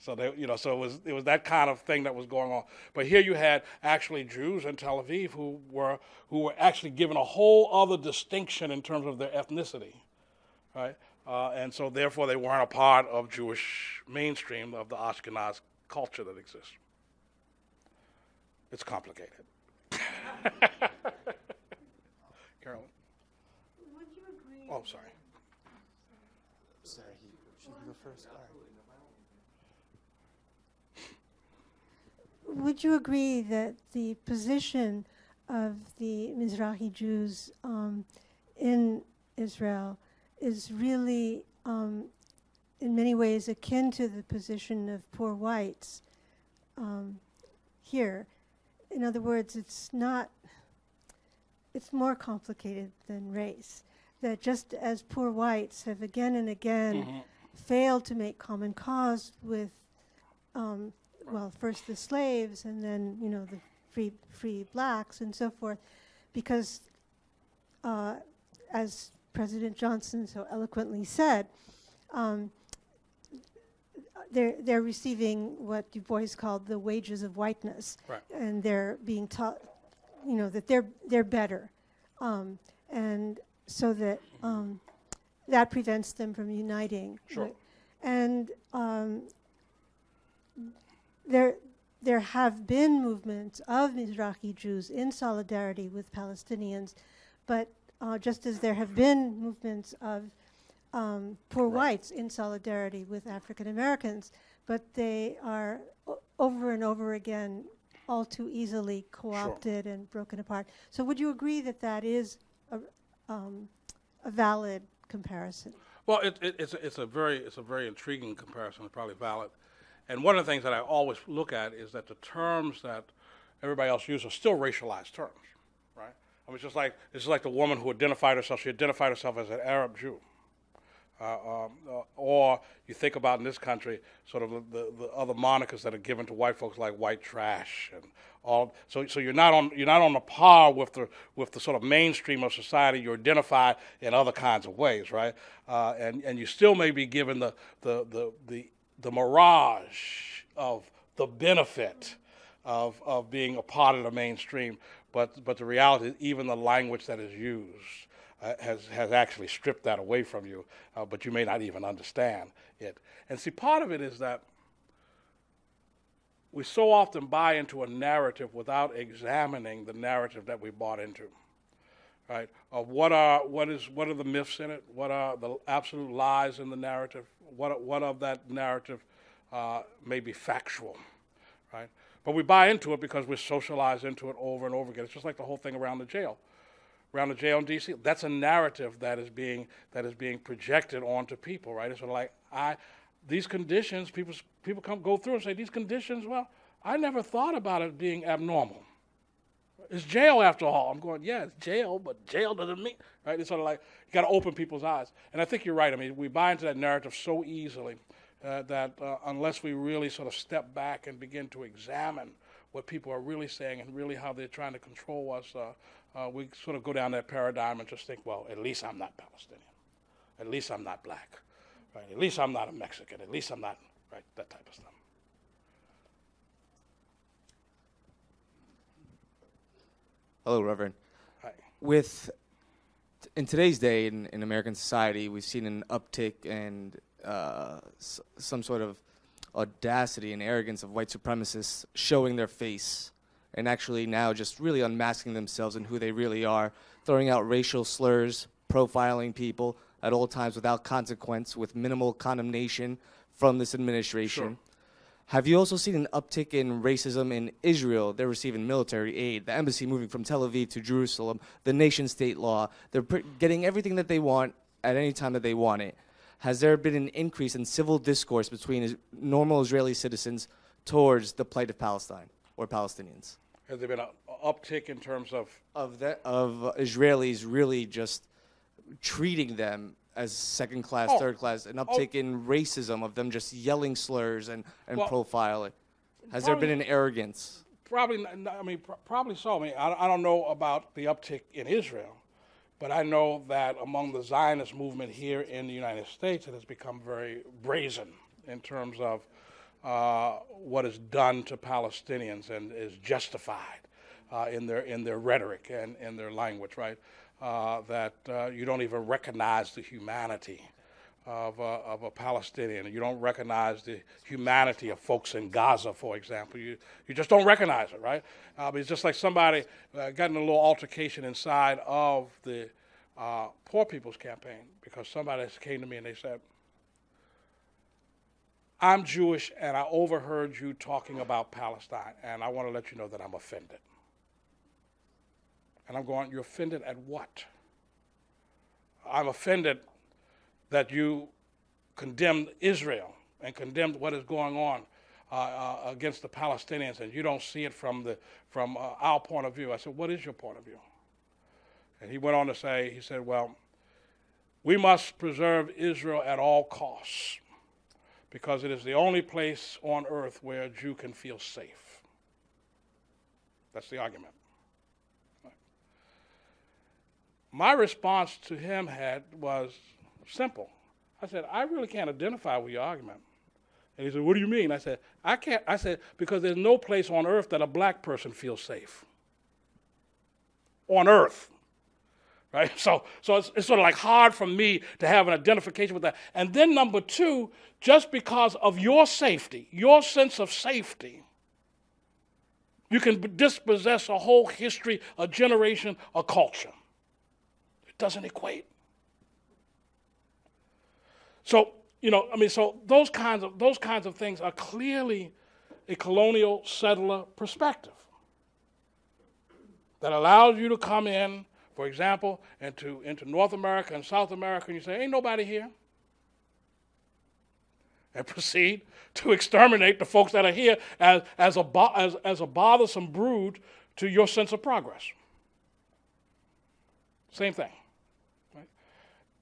So so it was that kind of thing that was going on. But here you had actually Jews in Tel Aviv who were actually given a whole other distinction in terms of their ethnicity, right? And so therefore they weren't a part of Jewish mainstream of the Ashkenaz culture that exists. It's complicated. Carolyn? Would you agree? Oh, sorry. Sorry, should you go first? All right. Would you agree that the position of the Mizrahi Jews in Israel is really, in many ways, akin to the position of poor whites here? In other words, it's more complicated than race. That just as poor whites have again and again failed to make common cause with first the slaves and then, the free blacks and so forth, because as President Johnson so eloquently said, they're receiving what Du Bois called the wages of whiteness, Right. and they're being taught, that they're better, and so that that prevents them from uniting. Sure. And there have been movements of Mizrahi Jews in solidarity with Palestinians, but just as there have been movements of poor whites in solidarity with African Americans, but they are over and over again all too easily co-opted and broken apart. So would you agree that that is a valid comparison? Well, it's a very intriguing comparison. It's probably valid. And one of the things that I always look at is that the terms that everybody else uses are still racialized terms, right? I mean, it's just like the woman who identified herself. She identified herself as an Arab Jew. Or you think about in this country, sort of the other monikers that are given to white folks, like white trash and all. So you're not on the par with the sort of mainstream of society. You're identified in other kinds of ways, right? And you still may be given the mirage of the benefit of being a part of the mainstream, but the reality is even the language that is used has actually stripped that away from you, but you may not even understand it. And see, part of it is that we so often buy into a narrative without examining the narrative that we bought into, right? What are the myths in it? What are the absolute lies in the narrative? What of that narrative may be factual, right? But we buy into it because we're socialized into it over and over again. It's just like the whole thing around the jail. Around the jail in D.C., that's a narrative that is being projected onto people, right? It's sort of like these conditions. People go through and say these conditions. Well, I never thought about it being abnormal. It's jail after all. I'm going, yeah, it's jail, but jail doesn't mean, right? It's sort of like you got to open people's eyes. And I think you're right. I mean, we buy into that narrative so easily that unless we really sort of step back and begin to examine what people are really saying and really how they're trying to control us, we sort of go down that paradigm and just think, well, at least I'm not Palestinian. At least I'm not black. Right? At least I'm not a Mexican. At least I'm not, right, that type of stuff. Hello, Reverend. Hi. In today's day in American society, we've seen an uptick and some sort of audacity and arrogance of white supremacists showing their face and actually now just really unmasking themselves and who they really are, throwing out racial slurs, profiling people at all times without consequence, with minimal condemnation from this administration. Sure. Have you also seen an uptick in racism in Israel? They're receiving military aid, the embassy moving from Tel Aviv to Jerusalem, the nation-state law. They're getting everything that they want at any time that they want it. Has there been an increase in civil discourse between normal Israeli citizens towards the plight of Palestine or Palestinians. Has there been an uptick in terms of Of Israelis really just treating them as second class, Oh. third class, an uptick in racism of them just yelling slurs and Well, profiling? Has there been an arrogance? Probably, probably so. I don't know about the uptick in Israel, but I know that among the Zionist movement here in the United States, it has become very brazen in terms of what is done to Palestinians and is justified in their rhetoric and in their language, right? That you don't even recognize the humanity of a Palestinian. You don't recognize the humanity of folks in Gaza, for example. You just don't recognize it, right? It's just like somebody got in a little altercation inside of the Poor People's Campaign because somebody came to me and they said, I'm Jewish and I overheard you talking about Palestine and I want to let you know that I'm offended. And I'm going, you're offended at what? I'm offended that you condemned Israel and condemned what is going on against the Palestinians, and you don't see it from our point of view. I said, what is your point of view? And he went on to say, he said, well, we must preserve Israel at all costs because it is the only place on earth where a Jew can feel safe. That's the argument. My response to him was simple. I said, I really can't identify with your argument. And he said, what do you mean? I said, I can't. I said, because there's no place on earth that a black person feels safe. On earth. Right? So it's sort of like hard for me to have an identification with that. And then number two, just because of your safety, your sense of safety, you can dispossess a whole history, a generation, a culture. It doesn't equate. So, so those kinds of things are clearly a colonial settler perspective that allows you to come in, for example, into North America and South America, and you say, ain't nobody here, and proceed to exterminate the folks that are here as a bothersome brood to your sense of progress. Same thing.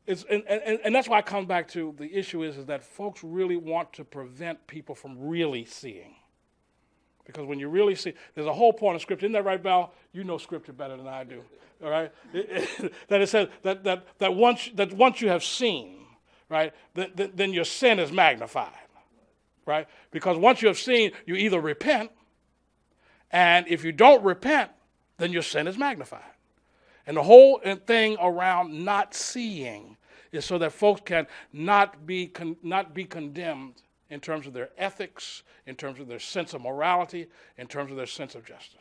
And that's why I come back to the issue is that folks really want to prevent people from really seeing. Because when you really see, there's a whole point of Scripture. Isn't that right, Val? You know Scripture better than I do. All right? That it says that once you have seen, right, then your sin is magnified. Right? Because once you have seen, you either repent, and if you don't repent, then your sin is magnified. And the whole thing around not seeing is so that folks can not be condemned in terms of their ethics, in terms of their sense of morality, in terms of their sense of justice.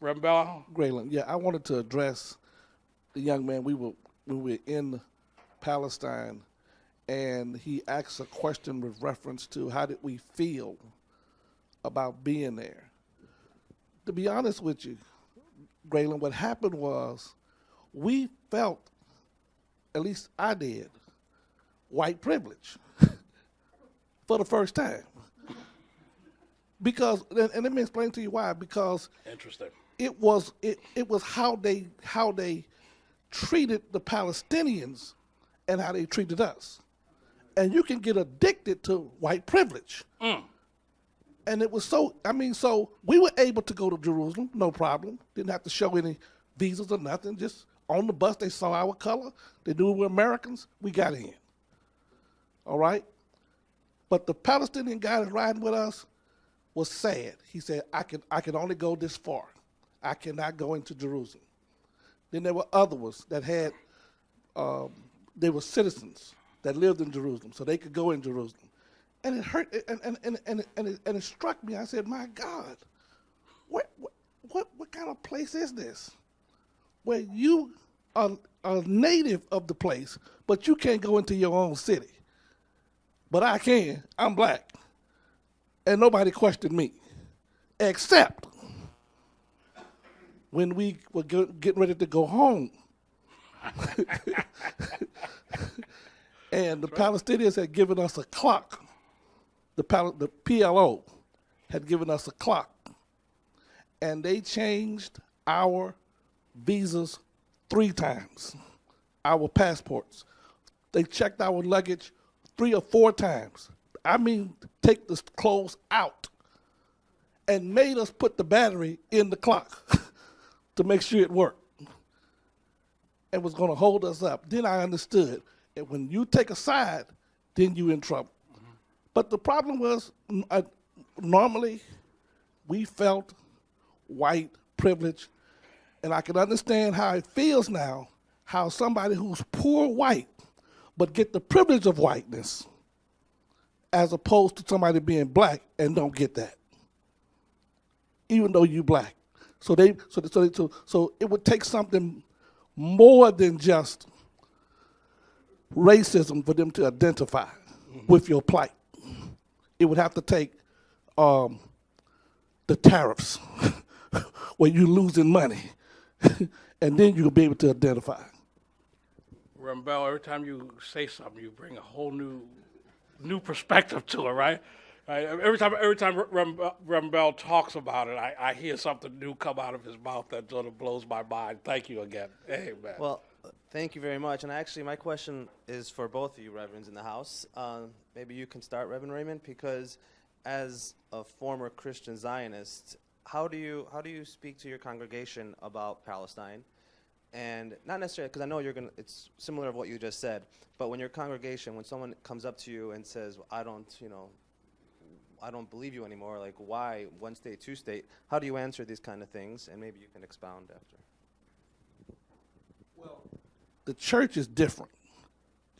Reverend Bell? Graylan, yeah, I wanted to address the young man. When we were in Palestine, and he asked a question with reference to how did we feel about being there. To be honest with you, Graylan, what happened was we felt, at least I did, white privilege for the first time. Because, and let me explain to you why, because Interesting. it was how they treated the Palestinians and how they treated us. And you can get addicted to white privilege. Mm. And it was so we were able to go to Jerusalem, no problem. Didn't have to show any visas or nothing. Just on the bus, they saw our color. They knew we were Americans. We got in. All right? But the Palestinian guy that's riding with us was sad. He said, I can only go this far. I cannot go into Jerusalem. Then there were others that had, they were citizens that lived in Jerusalem, so they could go in Jerusalem. And it hurt, and it struck me. I said, "My God, what kind of place is this? Where you are a native of the place, but you can't go into your own city. But I can. I'm black, and nobody questioned me, except when we were getting ready to go home." And the Palestinians had given us a clock. The PLO had given us a clock. And they changed our visas 3 times, our passports. They checked our luggage 3 or 4 times. I mean, take the clothes out and made us put the battery in the clock to make sure it worked and was going to hold us up. Then I understood that when you take a side, then you're in trouble. But the problem was, normally we felt white privilege, and I can understand how it feels now, how somebody who's poor white but get the privilege of whiteness as opposed to somebody being black and don't get that, even though you black. So it would take something more than just racism for them to identify with your plight. It would have to take the tariffs where you're losing money, and then you'll be able to identify. Rambel, every time you say something, you bring a whole new perspective to it, right? Right. Every time Rambel talks about it, I hear something new come out of his mouth that sort of blows my mind. Thank you again. Amen. Well, thank you very much. And actually, my question is for both of you, Reverends, in the house. Maybe you can start, Reverend Raymond, because as a former Christian Zionist, how do you speak to your congregation about Palestine? And not necessarily, because I know it's similar to what you just said, but when your congregation, when someone comes up to you and says, well, I don't believe you anymore, like why 1 state, 2 state, how do you answer these kind of things? And maybe you can expound after. Well, the church is different.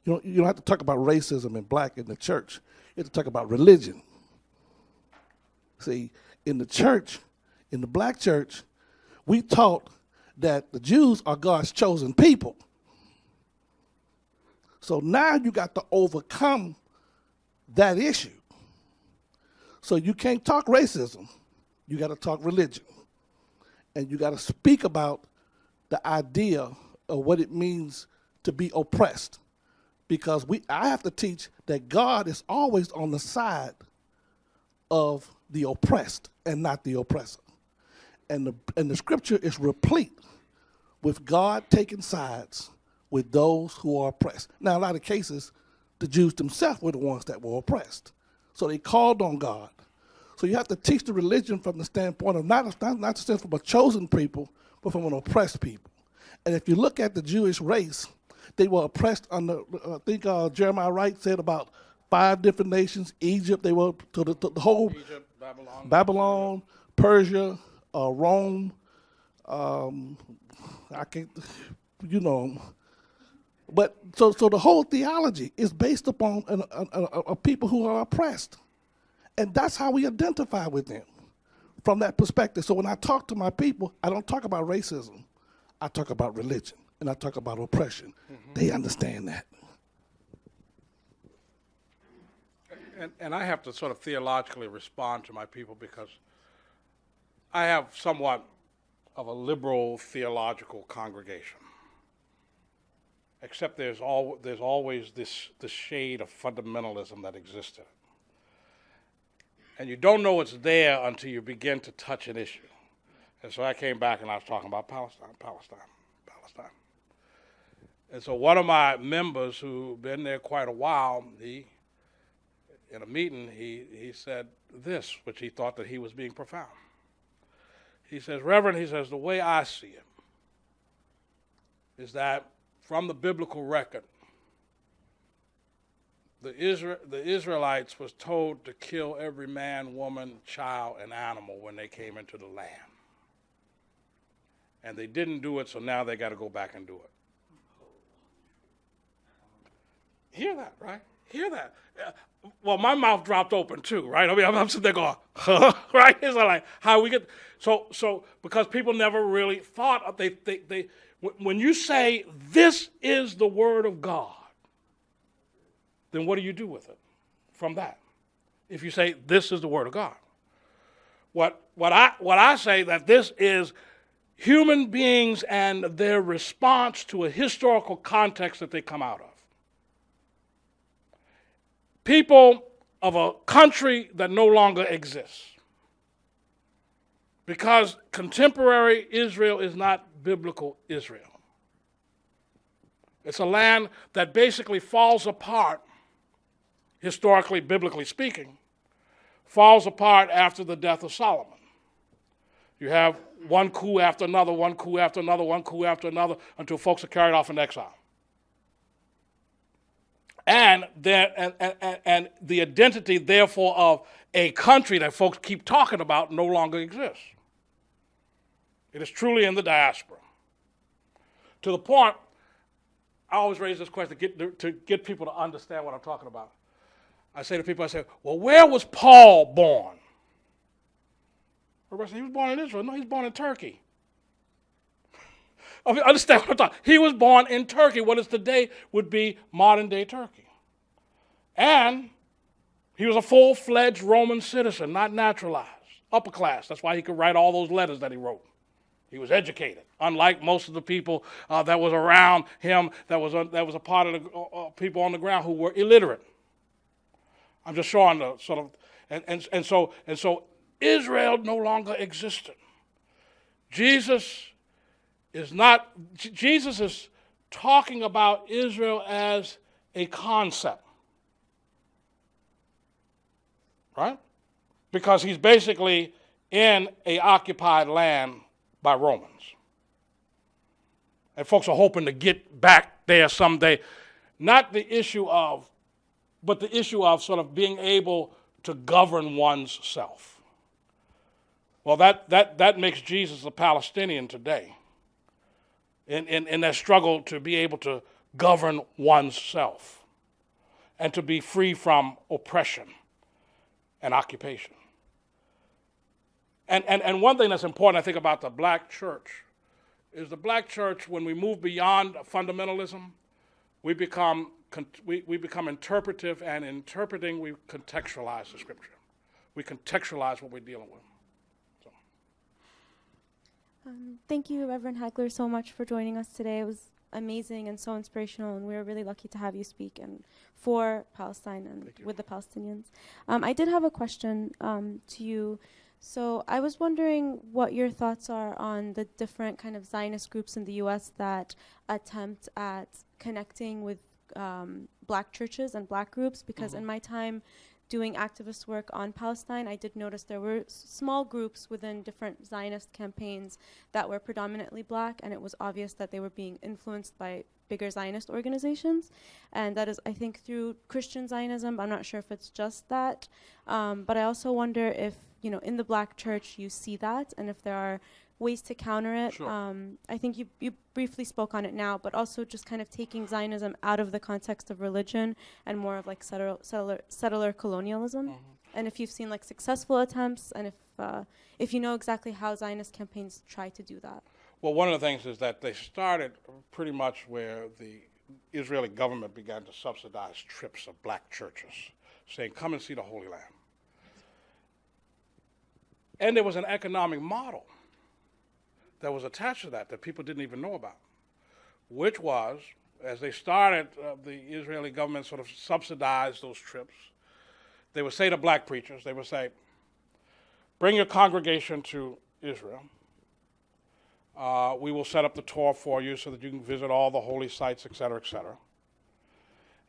You don't have to talk about racism and black in the church. You have to talk about religion. See, in the church, in the black church, we taught that the Jews are God's chosen people. So now you got to overcome that issue. So you can't talk racism. You got to talk religion. And you got to speak about the idea of what it means to be oppressed. Because I have to teach that God is always on the side of the oppressed and not the oppressor. And the scripture is replete with God taking sides with those who are oppressed. Now, in a lot of cases, the Jews themselves were the ones that were oppressed. So they called on God. So you have to teach the religion from the standpoint of not just from a chosen people, but from an oppressed people. And if you look at the Jewish race, they were oppressed under, I think Jeremiah Wright said about 5 different nations. Egypt, they were to the whole Egypt, Babylon, Persia, Rome, I can't, But so the whole theology is based upon a people who are oppressed. And that's how we identify with them from that perspective. So when I talk to my people, I don't talk about racism. I talk about religion, and I talk about oppression. Mm-hmm. They understand that. And I have to sort of theologically respond to my people because I have somewhat of a liberal theological congregation. Except there's always this shade of fundamentalism that exists in it. And you don't know it's there until you begin to touch an issue. And so I came back and I was talking about Palestine. And so one of my members who'd been there quite a while, in a meeting, he said this, which he thought that he was being profound. He says, Reverend, he says, the way I see it is that from the biblical record, the Israelites was told to kill every man, woman, child, and animal when they came into the land. And they didn't do it, so now they got to go back and do it. Hear that, right? Hear that. Well, my mouth dropped open too, right? I mean, I'm sitting there going, huh? Right? It's like, how we get, so because people never really thought, when you say, this is the word of God, then what do you do with it from that? If you say, this is the word of God. What I say that this is human beings and their response to a historical context that they come out of. people of a country that no longer exists. Because contemporary Israel is not biblical Israel. It's a land that basically falls apart, historically, biblically speaking, falls apart after the death of Solomon. You have one coup after another, one coup after another, one coup after another, until folks are carried off in exile. And the identity, therefore, of a country that folks keep talking about no longer exists. It is truly in the diaspora. To the point, I always raise this question to get people to understand what I'm talking about. I say to people, well, where was Paul born? Everybody say, he was born in Israel. No, he was born in Turkey. I mean, understand what I'm talking about. He was born in Turkey, what is today would be modern-day Turkey. And he was a full-fledged Roman citizen, not naturalized, upper class. That's why he could write all those letters that he wrote. He was educated, unlike most of the people that was around him, that was a part of the people on the ground who were illiterate. I'm just showing the sort of, and so Israel no longer existed. Jesus is talking about Israel as a concept, right? Because he's basically in a occupied land by Romans. And folks are hoping to get back there someday. Not the issue of, but the issue of sort of being able to govern one's self. Well, that makes Jesus a Palestinian today in that struggle to be able to govern one's self and to be free from oppression and occupation. And one thing that's important, I think, about the black church is the black church, when we move beyond fundamentalism, we become interpretive, and interpreting, we contextualize the scripture. We contextualize what we're dealing with. So. Thank you, Reverend Hagler, so much for joining us today. It was amazing and so inspirational, and we were really lucky to have you speak and for Palestine and with the Palestinians. I did have a question to you. So I was wondering what your thoughts are on the different kind of Zionist groups in the U.S. that attempt at connecting with black churches and black groups, because in my time doing activist work on Palestine, I did notice there were small groups within different Zionist campaigns that were predominantly black, and it was obvious that they were being influenced by bigger Zionist organizations. And that is, I think, through Christian Zionism. I'm not sure if it's just that. But I also wonder if, in the black church you see that, and if there are ways to counter it. Sure. I think you briefly spoke on it now, but also just kind of taking Zionism out of the context of religion and more of like settler colonialism. And if you've seen like successful attempts, and if you know exactly how Zionist campaigns try to do that. Well, one of the things is that they started pretty much where the Israeli government began to subsidize trips of black churches, saying, come and see the Holy Land. And there was an economic model that was attached to that people didn't even know about, which was, as they started, the Israeli government sort of subsidized those trips. They would say to black preachers, they would say, bring your congregation to Israel. We will set up the tour for you so that you can visit all the holy sites, et cetera, et cetera.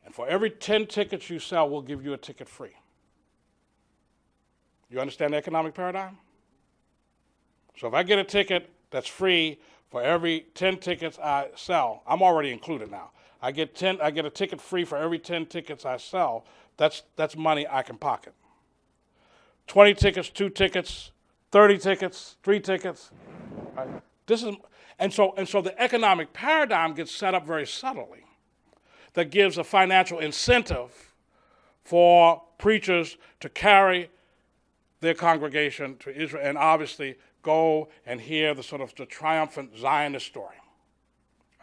And for every 10 tickets you sell, we'll give you a ticket free. You understand the economic paradigm? So if I get a ticket that's free for every 10 tickets I sell, I'm already included now. I get a ticket free for every 10 tickets I sell. That's money I can pocket. 20 tickets, 2 tickets, 30 tickets, 3 tickets. Right? And so the economic paradigm gets set up very subtly that gives a financial incentive for preachers to carry their congregation to Israel and obviously go and hear the sort of the triumphant Zionist story,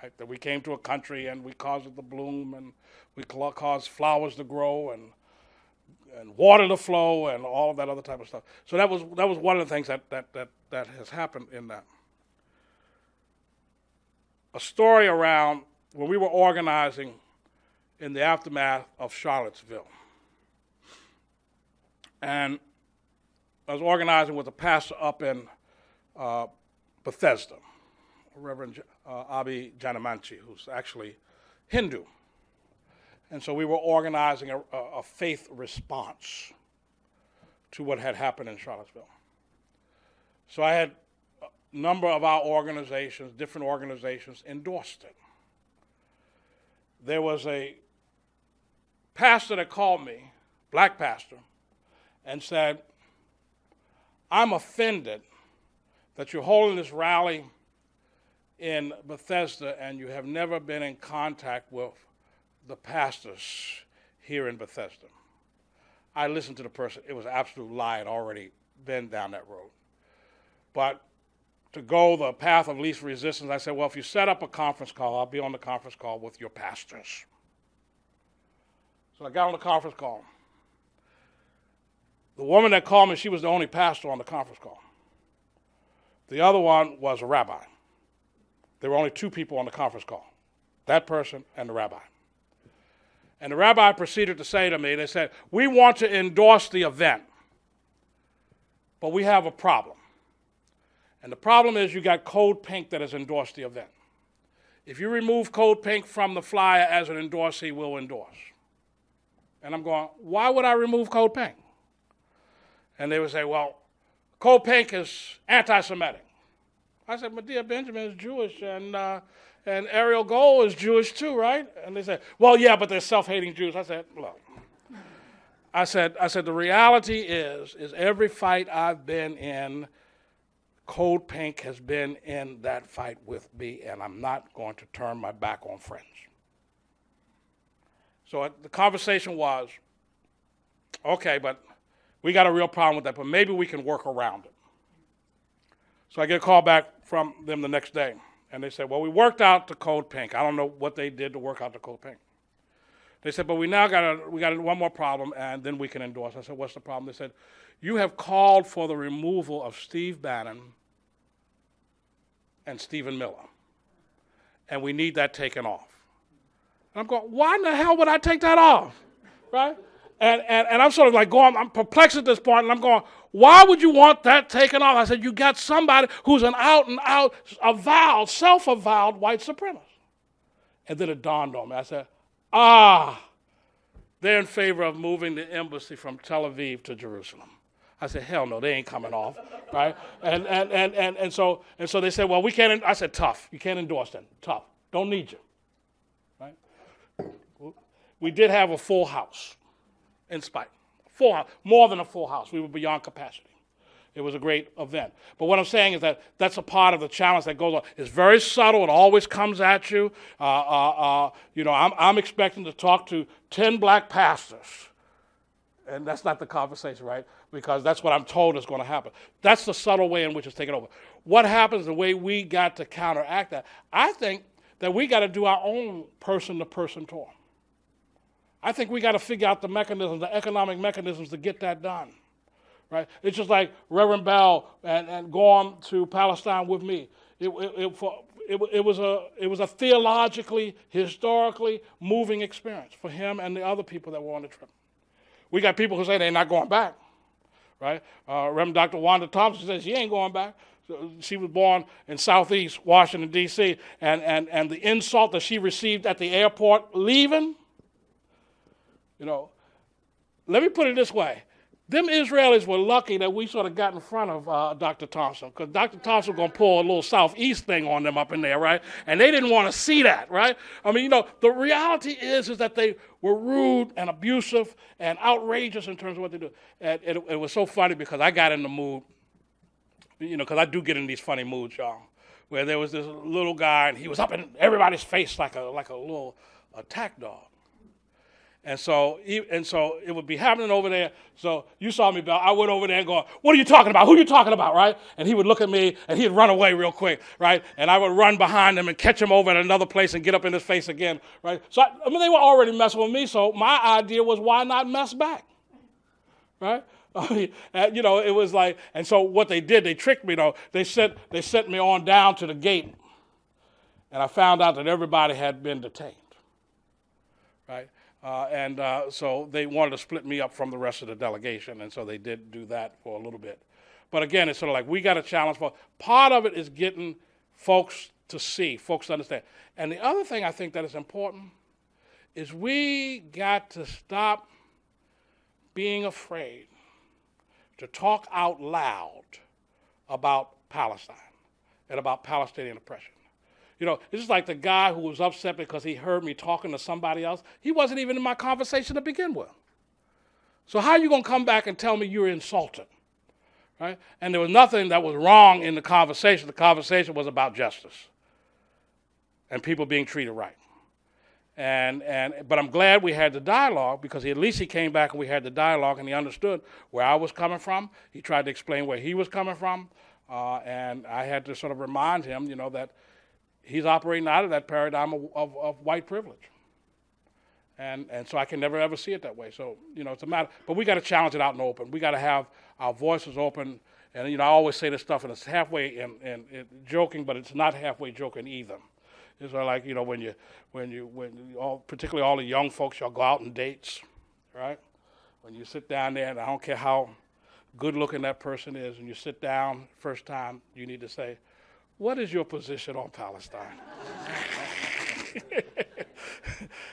right? That we came to a country and we caused it to bloom and we caused flowers to grow and water to flow and all of that other type of stuff. So that was one of the things that has happened in that. A story around when we were organizing in the aftermath of Charlottesville. And I was organizing with a pastor up in Bethesda, Reverend Abi Janamanchi, who's actually Hindu. And so we were organizing a faith response to what had happened in Charlottesville. So I had a number of our organizations, different organizations, endorsed it. There was a pastor that called me, black pastor, and said, I'm offended that you're holding this rally in Bethesda and you have never been in contact with the pastors here in Bethesda. I listened to the person. It was an absolute lie. I'd already been down that road. But to go the path of least resistance, I said, well, if you set up a conference call, I'll be on the conference call with your pastors. So I got on the conference call. The woman that called me, she was the only pastor on the conference call. The other one was a rabbi. There were only two people on the conference call, that person and the rabbi. And the rabbi proceeded to say to me, they said, we want to endorse the event, but we have a problem. And the problem is you got Code Pink that has endorsed the event. If you remove Code Pink from the flyer as an endorsee, we'll endorse. And I'm going, why would I remove Code Pink? And they would say, well, Code Pink is anti-Semitic. I said, Medea Benjamin is Jewish, and Ariel Gold is Jewish too, right? And they said, well, yeah, but they're self-hating Jews. I said, look. I said, the reality is every fight I've been in, Code Pink has been in that fight with me, and I'm not going to turn my back on friends. So the conversation was, okay, but we got a real problem with that, but maybe we can work around it. So I get a call back from them the next day, and they said, well, we worked out the Code Pink. I don't know what they did to work out the Code Pink. They said, but we got one more problem, and then we can endorse. I said, what's the problem? They said, you have called for the removal of Steve Bannon and Stephen Miller, and we need that taken off. And I'm going, why in the hell would I take that off, right? And I'm sort of like going, I'm perplexed at this point, and I'm going, why would you want that taken off? I said, you got somebody who's an out-and-out, avowed, self-avowed white supremacist. And then it dawned on me. I said, they're in favor of moving the embassy from Tel Aviv to Jerusalem. I said, hell no, they ain't coming off, right? And so they said, well, we can't. I said, tough. You can't endorse that. Tough. Don't need you, right? We did have a full house, in spite. Full house, more than a full house. We were beyond capacity. It was a great event. But what I'm saying is that that's a part of the challenge that goes on. It's very subtle. It always comes at you. I'm expecting to talk to 10 black pastors. And that's not the conversation, right? Because that's what I'm told is going to happen. That's the subtle way in which it's taken over. What happens, the way we got to counteract that, I think that we got to do our own person-to-person tour. I think we got to figure out the mechanisms, the economic mechanisms to get that done, right? It's just like Reverend Bell and going to Palestine with me. It was a theologically, historically moving experience for him and the other people that were on the trip. We got people who say they're not going back, right? Reverend Dr. Wanda Thompson says she ain't going back. She was born in Southeast Washington, D.C., and the insult that she received at the airport leaving, let me put it this way. Them Israelis were lucky that we sort of got in front of Dr. Thompson, because Dr. Thompson was going to pull a little Southeast thing on them up in there, right? And they didn't want to see that, right? I mean, the reality is that they were rude and abusive and outrageous in terms of what they do. And it was so funny because I got in the mood, because I do get in these funny moods, y'all, where there was this little guy and he was up in everybody's face like a little attack dog. And so it would be happening over there. So you saw me, Bill. I went over there and going, what are you talking about? Who are you talking about, right? And he would look at me, and he'd run away real quick, right? And I would run behind him and catch him over at another place and get up in his face again, right? So, they were already messing with me, so my idea was, why not mess back, right? It was like, and so what they did, they tricked me, though. They sent me on down to the gate, and I found out that everybody had been detained, right? So they wanted to split me up from the rest of the delegation, and so they did do that for a little bit. But again, it's sort of like we got a challenge for. Part of it is getting folks to see, folks to understand. And the other thing I think that is important is we got to stop being afraid to talk out loud about Palestine and about Palestinian oppression. You know, it's just like the guy who was upset because he heard me talking to somebody else. He wasn't even in my conversation to begin with. So how are you going to come back and tell me you're insulted? Right? And there was nothing that was wrong in the conversation. The conversation was about justice and people being treated right. But I'm glad we had the dialogue, because at least he came back and we had the dialogue and he understood where I was coming from. He tried to explain where he was coming from. And I had to sort of remind him, you know, that he's operating out of that paradigm of white privilege. And so I can never ever see it that way. So, you know, it's a matter, but we got to challenge it out in the open. We got to have our voices open. And, you know, I always say this stuff and it's halfway in joking, but it's not halfway joking either. It's like, you know, when you particularly all the young folks, y'all go out on dates, right? When you sit down there, and I don't care how good looking that person is, and you sit down first time, you need to say, what is your position on Palestine?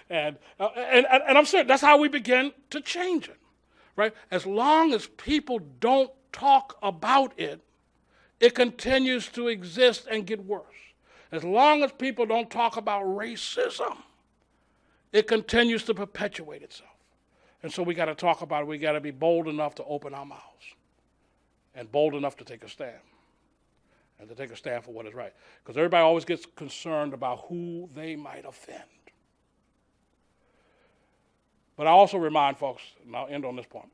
and I'm certain that's how we begin to change it, right? As long as people don't talk about it, it continues to exist and get worse. As long as people don't talk about racism, it continues to perpetuate itself. And so we got to talk about it. We got to be bold enough to open our mouths and bold enough to take a stand. And to take a stand for what is right. Because everybody always gets concerned about who they might offend. But I also remind folks, and I'll end on this point,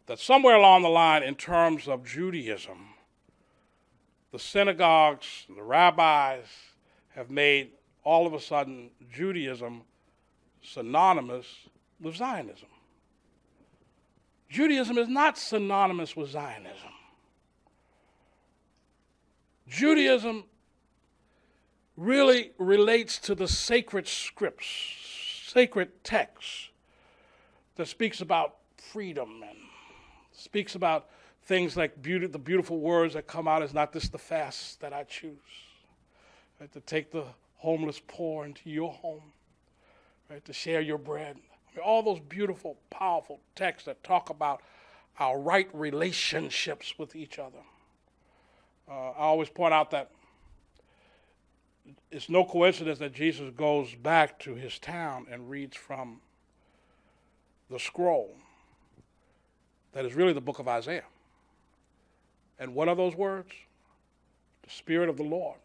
that somewhere along the line, in terms of Judaism, the synagogues, the rabbis have made all of a sudden Judaism synonymous with Zionism. Judaism is not synonymous with Zionism. Judaism really relates to the sacred scripts, sacred texts that speaks about freedom and speaks about things like beauty, the beautiful words that come out is not this the fast that I choose, right? To take the homeless poor into your home, right? To share your bread. I mean, all those beautiful, powerful texts that talk about our right relationships with each other. I always point out that it's no coincidence that Jesus goes back to his town and reads from the scroll that is really the book of Isaiah. And what are those words? The Spirit of the Lord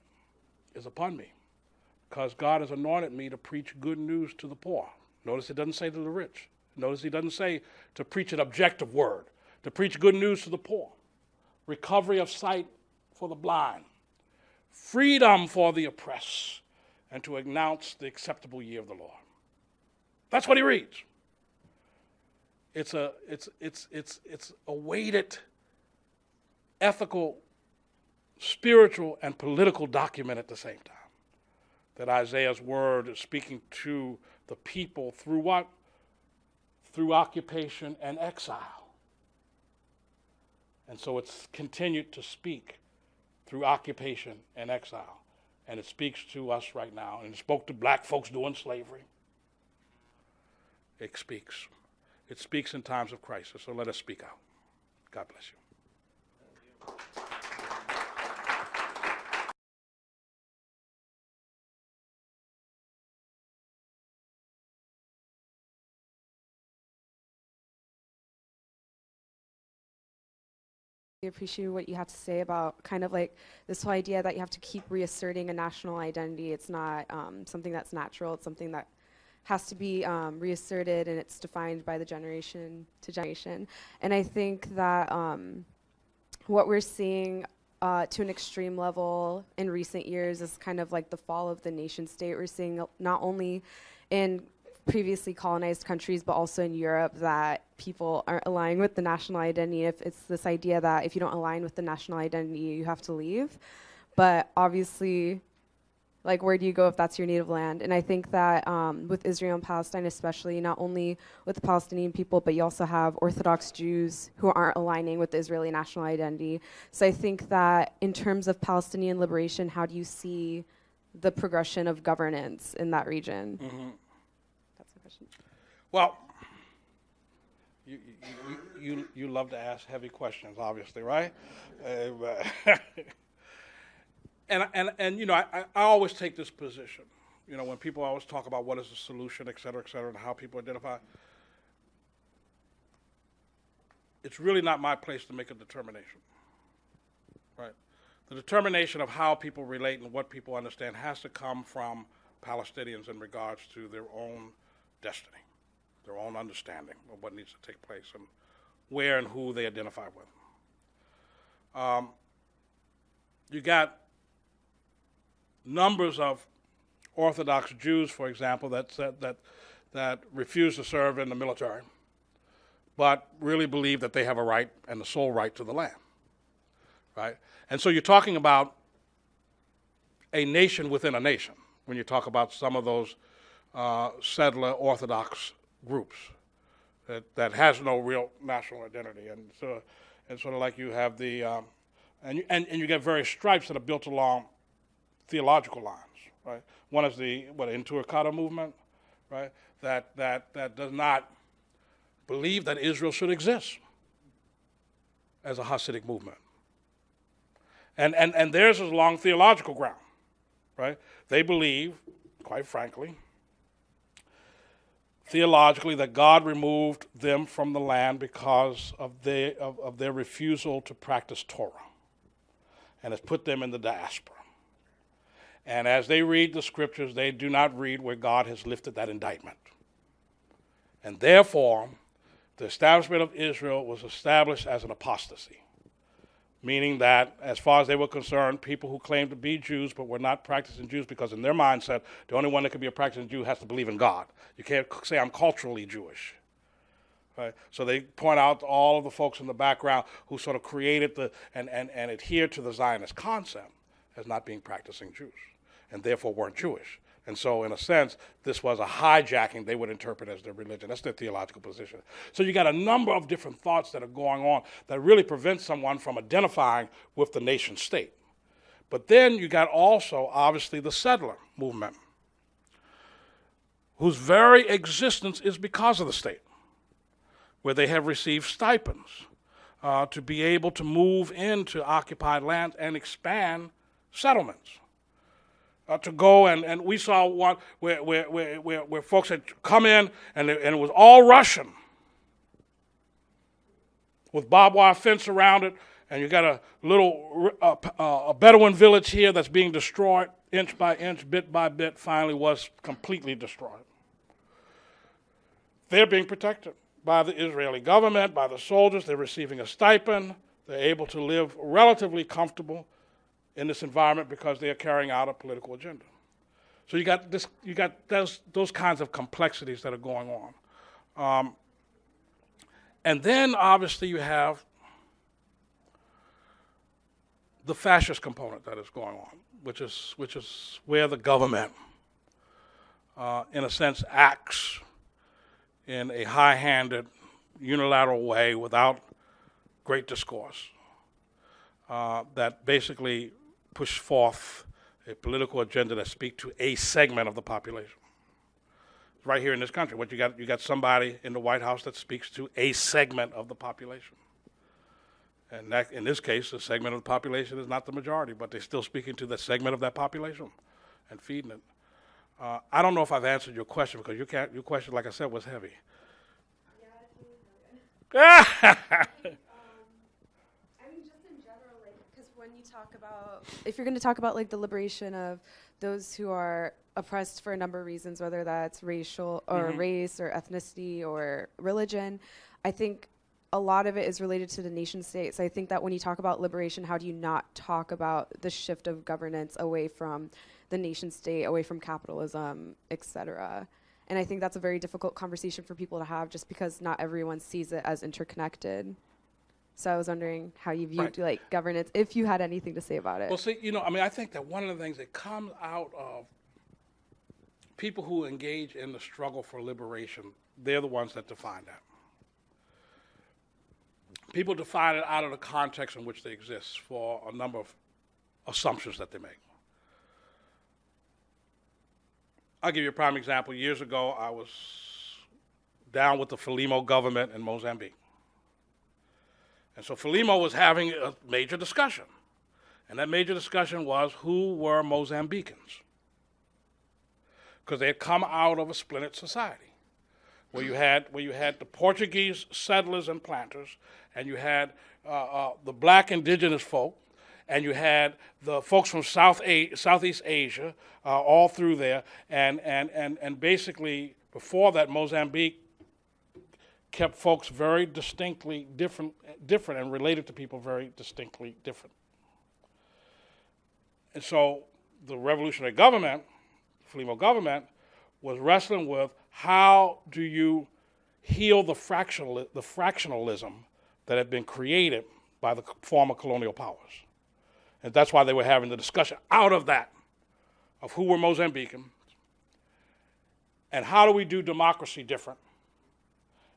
is upon me, because God has anointed me to preach good news to the poor. Notice it doesn't say to the rich. Notice he doesn't say to preach an objective word, to preach good news to the poor, recovery of sight for the blind, freedom for the oppressed, and to announce the acceptable year of the Lord. That's what he reads. It's a weighted, ethical, spiritual, and political document at the same time. That Isaiah's word is speaking to the people through what? Through occupation and exile. And so it's continued to speak through occupation and exile. And it speaks to us right now. And it spoke to black folks during slavery. It speaks. It speaks in times of crisis. So let us speak out. God bless you. I appreciate what you have to say about kind of like this whole idea that you have to keep reasserting a national identity. It's not something that's natural. It's something that has to be reasserted, and it's defined by the generation to generation. And I think that what we're seeing to an extreme level in recent years is kind of like the fall of the nation state. We're seeing not only in previously colonized countries, but also in Europe, that people aren't aligning with the national identity. If it's this idea that if you don't align with the national identity, you have to leave. But obviously, Like, where do you go if that's your native land? And I think that with Israel and Palestine especially, not only with the Palestinian people, but you also have Orthodox Jews who aren't aligning with the Israeli national identity. So I think that in terms of Palestinian liberation, how do you see the progression of governance in that region? Mm-hmm. That's the question. Well, you love to ask heavy questions, obviously, right? And you know, I always take this position. You know, when people always talk about what is the solution, et cetera, and how people identify, it's really not my place to make a determination, right? The determination of how people relate and what people understand has to come from Palestinians in regards to their own destiny, their own understanding of what needs to take place and where and who they identify with. You got numbers of Orthodox Jews, for example, that refuse to serve in the military, but really believe that they have a right and the sole right to the land, right? And so you're talking about a nation within a nation when you talk about some of those settler Orthodox groups that has no real national identity, and sort of like you have the and you get various stripes that are built along theological lines, right? One is the Intuicata movement, right? That does not believe that Israel should exist as a Hasidic movement, and theirs is along theological ground, right? They believe, quite frankly, theologically, that God removed them from the land because of their refusal to practice Torah, and has put them in the diaspora. And as they read the scriptures, they do not read where God has lifted that indictment. And therefore, the establishment of Israel was established as an apostasy, meaning that, as far as they were concerned, people who claimed to be Jews but were not practicing Jews, because in their mindset, the only one that could be a practicing Jew has to believe in God. You can't say, I'm culturally Jewish. Right? So they point out all of the folks in the background who sort of created and adhered to the Zionist concept as not being practicing Jews, and therefore weren't Jewish. And so, in a sense, this was a hijacking they would interpret as their religion. That's their theological position. So you got a number of different thoughts that are going on that really prevent someone from identifying with the nation state. But then you got also, obviously, the settler movement, whose very existence is because of the state, where they have received stipends to be able to move into occupied lands and expand settlements. To go and we saw one where folks had come in and it was all Russian with barbed wire fence around it, and you got a little a Bedouin village here that's being destroyed inch by inch, bit by bit, finally was completely destroyed. They're being protected by the Israeli government, by the soldiers. They're receiving a stipend. They're able to live relatively comfortable in this environment because they are carrying out a political agenda. So you got those kinds of complexities that are going on. And then obviously you have the fascist component that is going on, which is where the government, in a sense, acts in a high-handed, unilateral way without great discourse, that basically push forth a political agenda that speak to a segment of the population. Right here in this country, what you got somebody in the White House that speaks to a segment of the population. And that, in this case, the segment of the population is not the majority, but they're still speaking to the segment of that population and feeding it. I don't know if I've answered your question, because your question, like I said, was heavy. Yeah, when you talk about, if you're going to talk about like the liberation of those who are oppressed for a number of reasons, whether that's racial or race or ethnicity or religion, I think a lot of it is related to the nation state. So I think that when you talk about liberation, how do you not talk about the shift of governance away from the nation state, away from capitalism, et cetera? And I think that's a very difficult conversation for people to have, just because not everyone sees it as interconnected. So I was wondering how you viewed Right. like governance, if you had anything to say about it. Well, see, I mean, I think that one of the things that comes out of people who engage in the struggle for liberation, they're the ones that define that. People define it out of the context in which they exist for a number of assumptions that they make. I'll give you a prime example. Years ago, I was down with the Frelimo government in Mozambique. And so Frelimo was having a major discussion. And that major discussion was, who were Mozambicans? Because they had come out of a splintered society where you had the Portuguese settlers and planters, and you had the black indigenous folk, and you had the folks from Southeast Asia all through there, and basically before that, Mozambique kept folks very distinctly different and related to people very distinctly different. And so the revolutionary government, Frelimo government, was wrestling with how do you heal the fractionalism that had been created by the former colonial powers. And that's why they were having the discussion out of that, of who were Mozambican, and how do we do democracy different,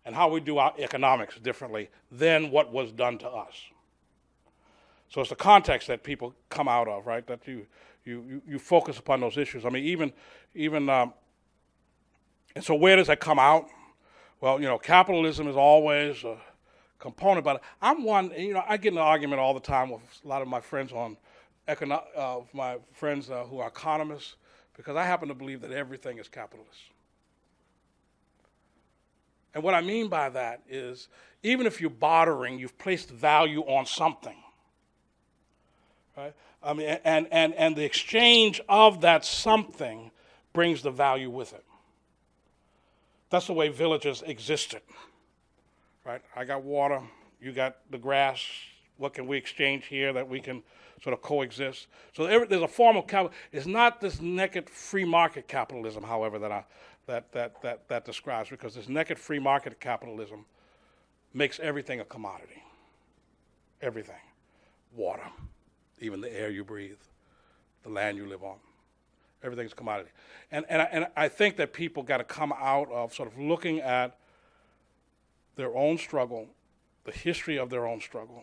and how we do our economics differently than what was done to us. So it's the context that people come out of, right? That you focus upon those issues. I mean, even and so where does that come out? Well, capitalism is always a component, but I'm one. I get in an argument all the time with a lot of my friends who are economists, because I happen to believe that everything is capitalist. And what I mean by that is, even if you're bartering, you've placed value on something, right? I mean, and the exchange of that something brings the value with it. That's the way villages existed, right? I got water, you got the grass. What can we exchange here that we can sort of coexist? So there's a form of capital. It's not this naked free market capitalism, however, that describes, because this naked free market capitalism makes everything a commodity. Everything. Water, even the air you breathe, the land you live on. Everything's a commodity. And I think that people got to come out of sort of looking at their own struggle, the history of their own struggle,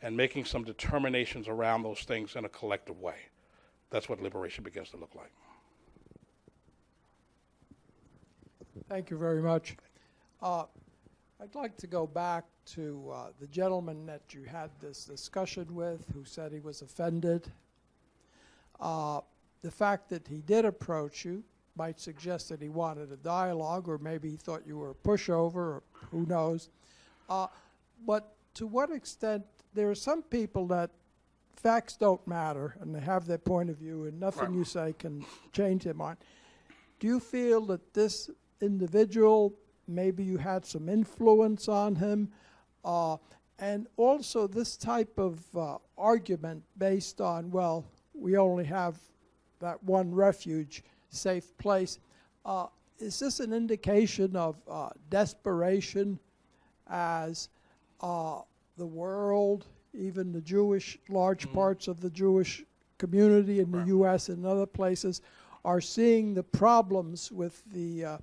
and making some determinations around those things in a collective way. That's what liberation begins to look like. Thank you very much. I'd like to go back to the gentleman that you had this discussion with, who said he was offended. The fact that he did approach you might suggest that he wanted a dialogue, or maybe he thought you were a pushover, or who knows. But to what extent, there are some people that facts don't matter, and they have their point of view, and nothing you say can change their mind. Do you feel that this individual, maybe you had some influence on him, and also this type of argument based on, well, we only have that one refuge, safe place. Is this an indication of desperation as the world, even the Jewish, large parts of the Jewish community in the U.S. and other places, are seeing the problems with the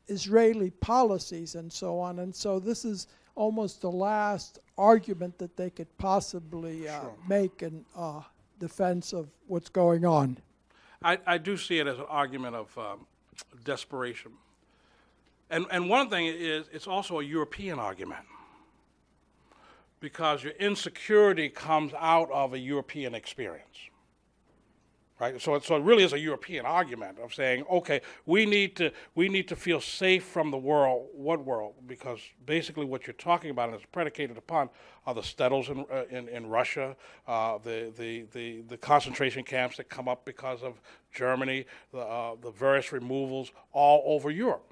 Israeli policies and so on? And so this is almost the last argument that they could possibly make in defense of what's going on. I do see it as an argument of desperation. And one thing is, it's also a European argument, because your insecurity comes out of a European experience, right? So it really is a European argument of saying, okay, we need to feel safe from the world. What world? Because basically what you're talking about, and it's predicated upon, are the shtetls in Russia, the concentration camps that come up because of Germany, the various removals all over Europe.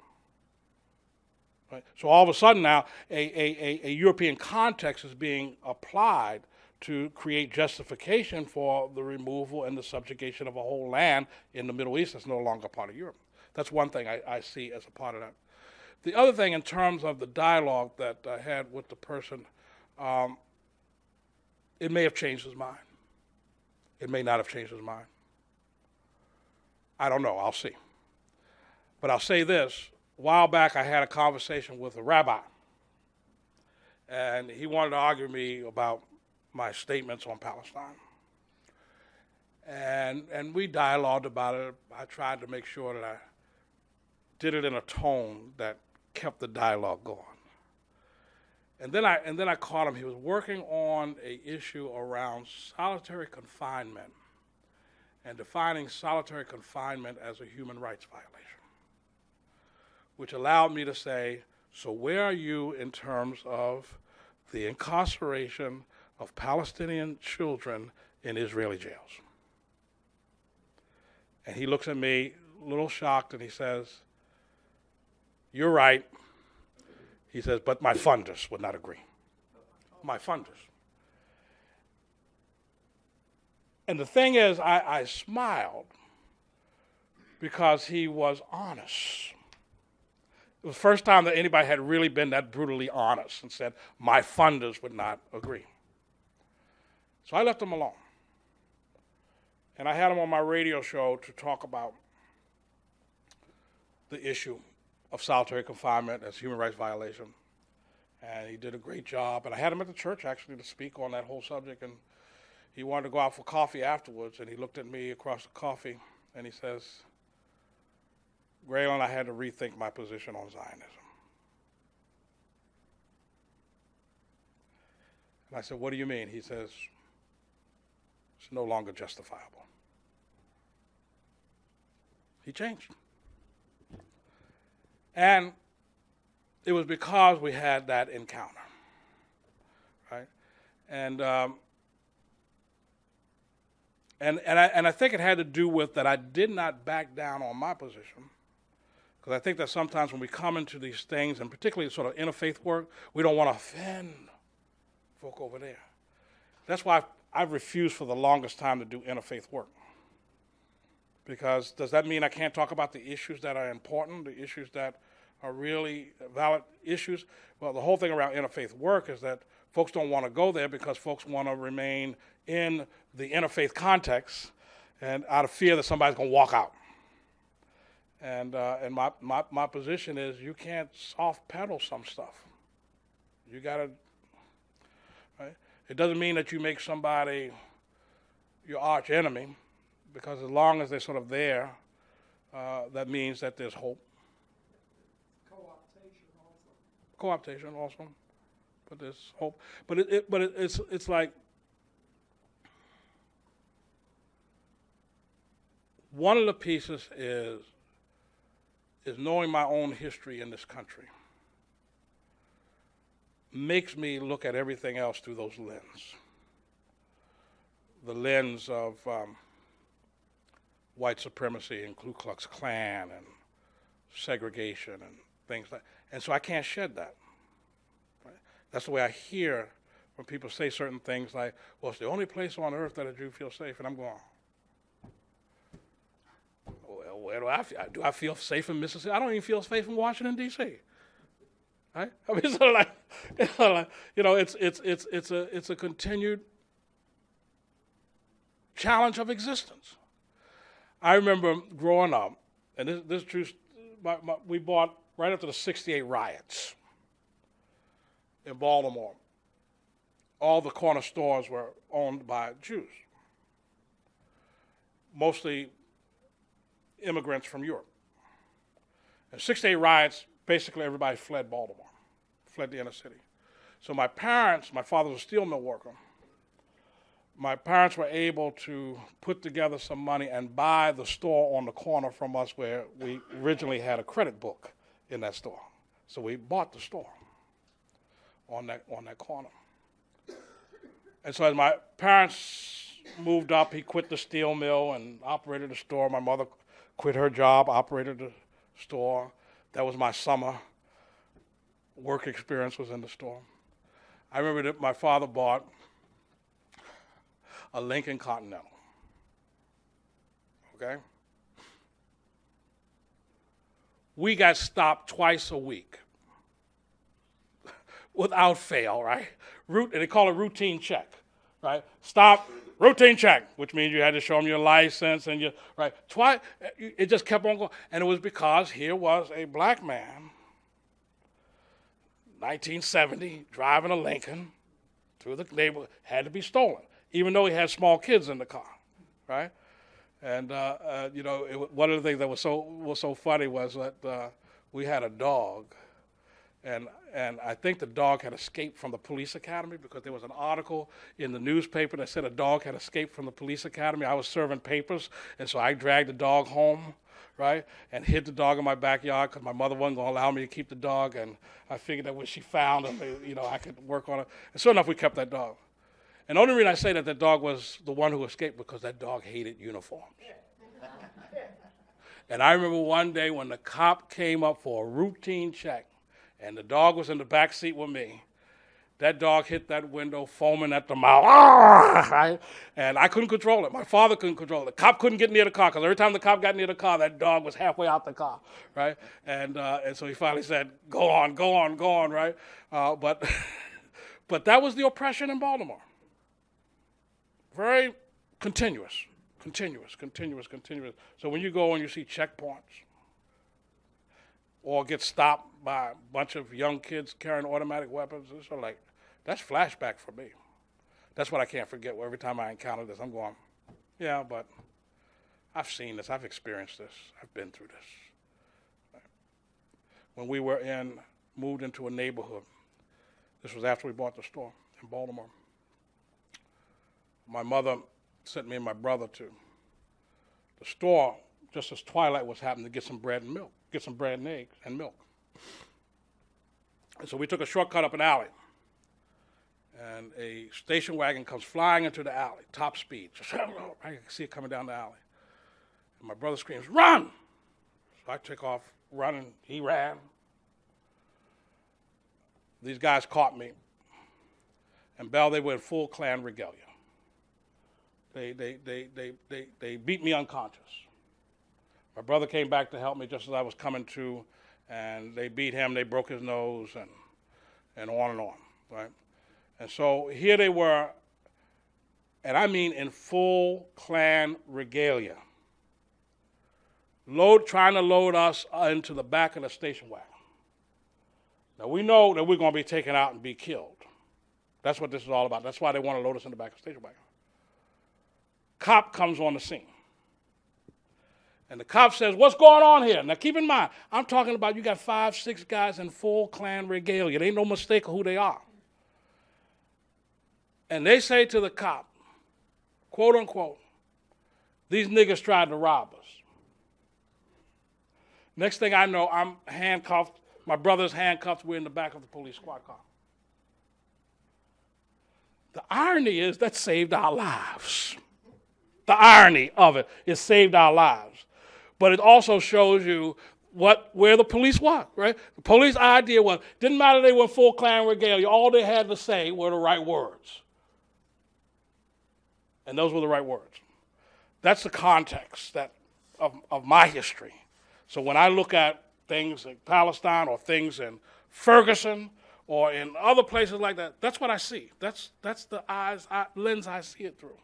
Right? So all of a sudden now, a European context is being applied to create justification for the removal and the subjugation of a whole land in the Middle East that's no longer part of Europe. That's one thing I see as a part of that. The other thing, in terms of the dialogue that I had with the person It may have changed his mind. It may not have changed his mind. I don't know. I'll see. But I'll say this. A while back, I had a conversation with a rabbi, and he wanted to argue with me about my statements on Palestine. And we dialogued about it. I tried to make sure that I did it in a tone that kept the dialogue going. And then I caught him. He was working on an issue around solitary confinement and defining solitary confinement as a human rights violation, which allowed me to say, so where are you in terms of the incarceration of Palestinian children in Israeli jails? And he looks at me, a little shocked, and he says, you're right. He says, but my funders would not agree. My funders. And the thing is, I smiled because he was honest. It was the first time that anybody had really been that brutally honest and said, my funders would not agree. So I left him alone. And I had him on my radio show to talk about the issue of solitary confinement as a human rights violation. And he did a great job. And I had him at the church, actually, to speak on that whole subject. And he wanted to go out for coffee afterwards. And he looked at me across the coffee, and he says, Graylan, I had to rethink my position on Zionism. And I said, what do you mean? He says, it's no longer justifiable. He changed. And it was because we had that encounter, right? And I think it had to do with that I did not back down on my position, because I think that sometimes when we come into these things, and particularly sort of interfaith work, we don't want to offend folk over there. That's why I've refused for the longest time to do interfaith work. Because does that mean I can't talk about the issues that are important, the issues that are really valid issues? Well, the whole thing around interfaith work is that folks don't want to go there because folks want to remain in the interfaith context and out of fear that somebody's going to walk out. And my position is you can't soft pedal some stuff. You got to, right? It doesn't mean that you make somebody your arch enemy, because as long as they're sort of there, that means that there's hope. Co-optation also, but there's hope. But it's like one of the pieces is knowing my own history in this country makes me look at everything else through those lenses. The lens of white supremacy and Ku Klux Klan and segregation and things like that. And so I can't shed that. Right? That's the way I hear when people say certain things like, well, it's the only place on earth that a Jew feels safe. And I'm going, well, where do I feel? Do I feel safe in Mississippi? I don't even feel safe in Washington, D.C. Right? I mean, it's sort of like, you know, it's a continued challenge of existence. I remember growing up, and this is true, we bought right after the '68 riots in Baltimore. All the corner stores were owned by Jews, mostly immigrants from Europe. In '68 riots, basically everybody fled Baltimore, fled the inner city. So my parents, my father was a steel mill worker. My parents were able to put together some money and buy the store on the corner from us where we originally had a credit book in that store. So we bought the store on that corner. And so as my parents moved up, he quit the steel mill and operated the store. My mother quit her job, operated the store. That was my summer work experience, was in the store. I remember that my father bought a Lincoln Continental, okay? We got stopped twice a week without fail, right? And they call it routine check, right? Stop, routine check, which means you had to show them your license and your, right? Twice, it just kept on going. And it was because here was a black man, 1970, driving a Lincoln through the neighborhood, had to be stolen, even though he had small kids in the car, right? And, one of the things that was so funny was that we had a dog, and I think the dog had escaped from the police academy because there was an article in the newspaper that said a dog had escaped from the police academy. I was serving papers, and so I dragged the dog home, right, and hid the dog in my backyard because my mother wasn't going to allow me to keep the dog, and I figured that when she found him, I could work on it. And sure enough, we kept that dog. And the only reason I say that dog was the one who escaped because that dog hated uniforms. And I remember one day when the cop came up for a routine check, and the dog was in the back seat with me, that dog hit that window foaming at the mouth, right? And I couldn't control it. My father couldn't control it. The cop couldn't get near the car because every time the cop got near the car, that dog was halfway out the car, right? And so he finally said, go on, right? But that was the oppression in Baltimore. Very continuous. So when you go and you see checkpoints or get stopped by a bunch of young kids carrying automatic weapons, it's sort of like, that's flashback for me. That's what I can't forget. Every time I encounter this, I'm going, yeah, but I've seen this, I've experienced this, I've been through this. When we moved into a neighborhood, this was after we bought the store in Baltimore, my mother sent me and my brother to the store just as twilight was happening to get some bread and milk, get some bread and eggs and milk. And so we took a shortcut up an alley, and a station wagon comes flying into the alley, top speed. I can see it coming down the alley. And my brother screams, run! So I took off running, he ran. These guys caught me, and they were in full Klan regalia. They beat me unconscious. My brother came back to help me just as I was coming to, and they beat him, they broke his nose, and on, right? And so here they were, and I mean in full Klan regalia, trying to load us into the back of the station wagon. Now we know that we're going to be taken out and be killed. That's what this is all about. That's why they want to load us in the back of the station wagon. Cop comes on the scene. And the cop says, what's going on here? Now keep in mind, I'm talking about you got 5, 6 guys in full Klan regalia. There ain't no mistake of who they are. And they say to the cop, quote unquote, these niggas tried to rob us. Next thing I know, I'm handcuffed. My brother's handcuffed. We're in the back of the police squad car. The irony is that saved our lives. The irony of it saved our lives. But it also shows you where the police were, right? The police idea was, didn't matter they were full Klan regalia, all they had to say were the right words. And those were the right words. That's the context of my history. So when I look at things in Palestine or things in Ferguson or in other places like that, that's what I see. That's the lens I see it through.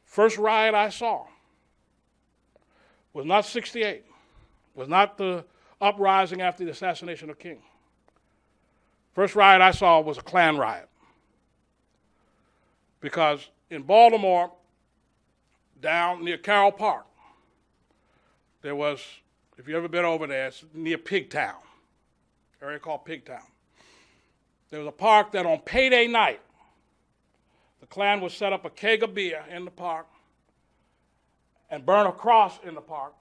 First riot I saw was not 68, was not the uprising after the assassination of King. First riot I saw was a Klan riot. Because in Baltimore, down near Carroll Park, there was, if you've ever been over there, it's near Pigtown, area called Pigtown. There was a park that on payday night, the Klan would set up a keg of beer in the park and burn a cross in the park,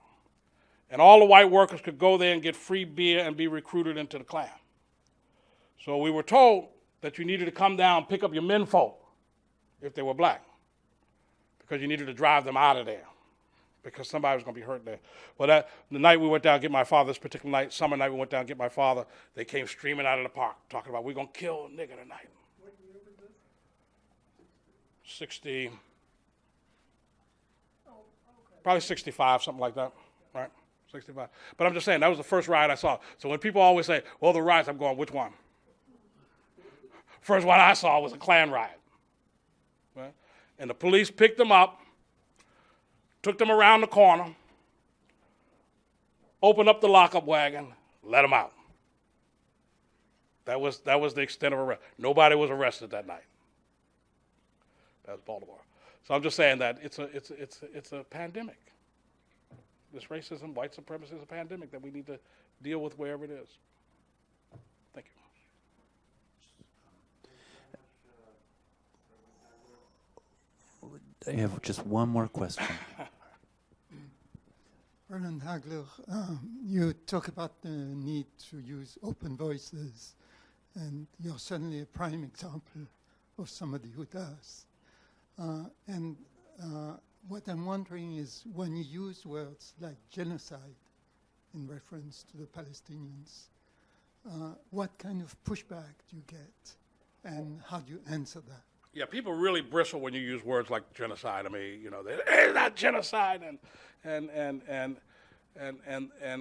and all the white workers could go there and get free beer and be recruited into the Klan. So we were told that you needed to come down and pick up your menfolk if they were black, because you needed to drive them out of there, because somebody was going to be hurt there. Well, the night we went down to get my father, this particular night, summer night we went down to get my father, they came streaming out of the park talking about, we're going to kill a nigger tonight. What year was this? 60, probably 65, something like that, right? 65. But I'm just saying, that was the first riot I saw. So when people always say, well, the riots, I'm going, which one? First one I saw was a Klan riot. Right? And the police picked them up, took them around the corner, opened up the lockup wagon, let them out. That was the extent of arrest. Nobody was arrested that night. That was Baltimore. So I'm just saying that it's a pandemic. This racism, white supremacy is a pandemic that we need to deal with wherever it is. Thank you. I have just one more question. Graylan Hagler, you talk about the need to use open voices, and you're certainly a prime example of somebody who does. What I'm wondering is, when you use words like genocide in reference to the Palestinians, what kind of pushback do you get, and how do you answer that? Yeah, people really bristle when you use words like genocide. I mean, you know, it's not genocide and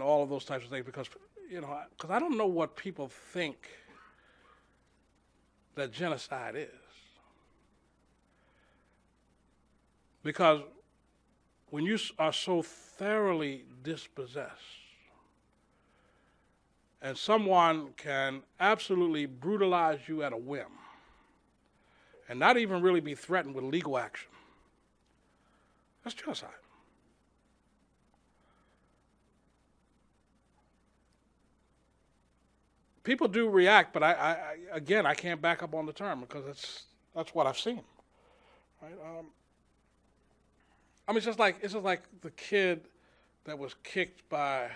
all of those types of things, because, you know, because I don't know what people think that genocide is. Because when you are so thoroughly dispossessed, and someone can absolutely brutalize you at a whim, and not even really be threatened with legal action, that's genocide. People do react, but again, I can't back up on the term, because that's what I've seen. Right? I mean, it's just like the kid that was kicked by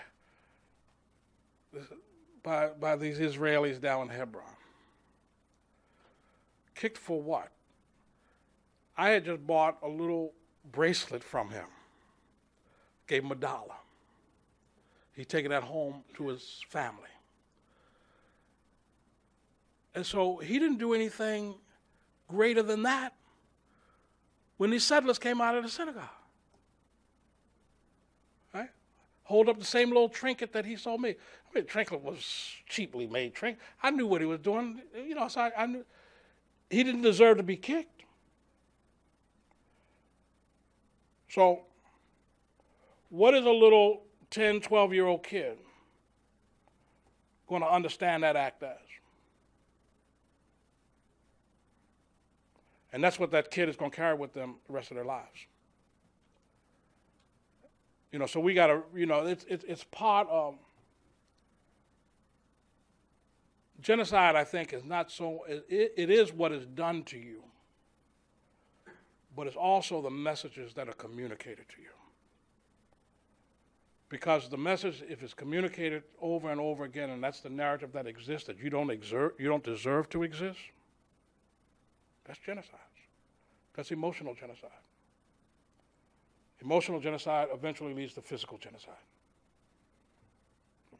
these Israelis down in Hebron. Kicked for what? I had just bought a little bracelet from him. Gave him $1. He'd taken that home to his family. And so he didn't do anything greater than that when these settlers came out of the synagogue. Right? Hold up the same little trinket that he sold me. I mean, the trinket was cheaply made trinket. I knew what he was doing. You know, so I knew he didn't deserve to be kicked. So what is a little 10, 12-year-old kid going to understand that act as? And that's what that kid is going to carry with them the rest of their lives. You know, so we got to, you know, it's part of genocide. I think is not so. It is what is done to you, but it's also the messages that are communicated to you. Because the message, if it's communicated over and over again, and that's the narrative that exists, that you don't deserve to exist, that's genocide. That's emotional genocide. Emotional genocide eventually leads to physical genocide. I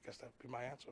guess that would be my answer.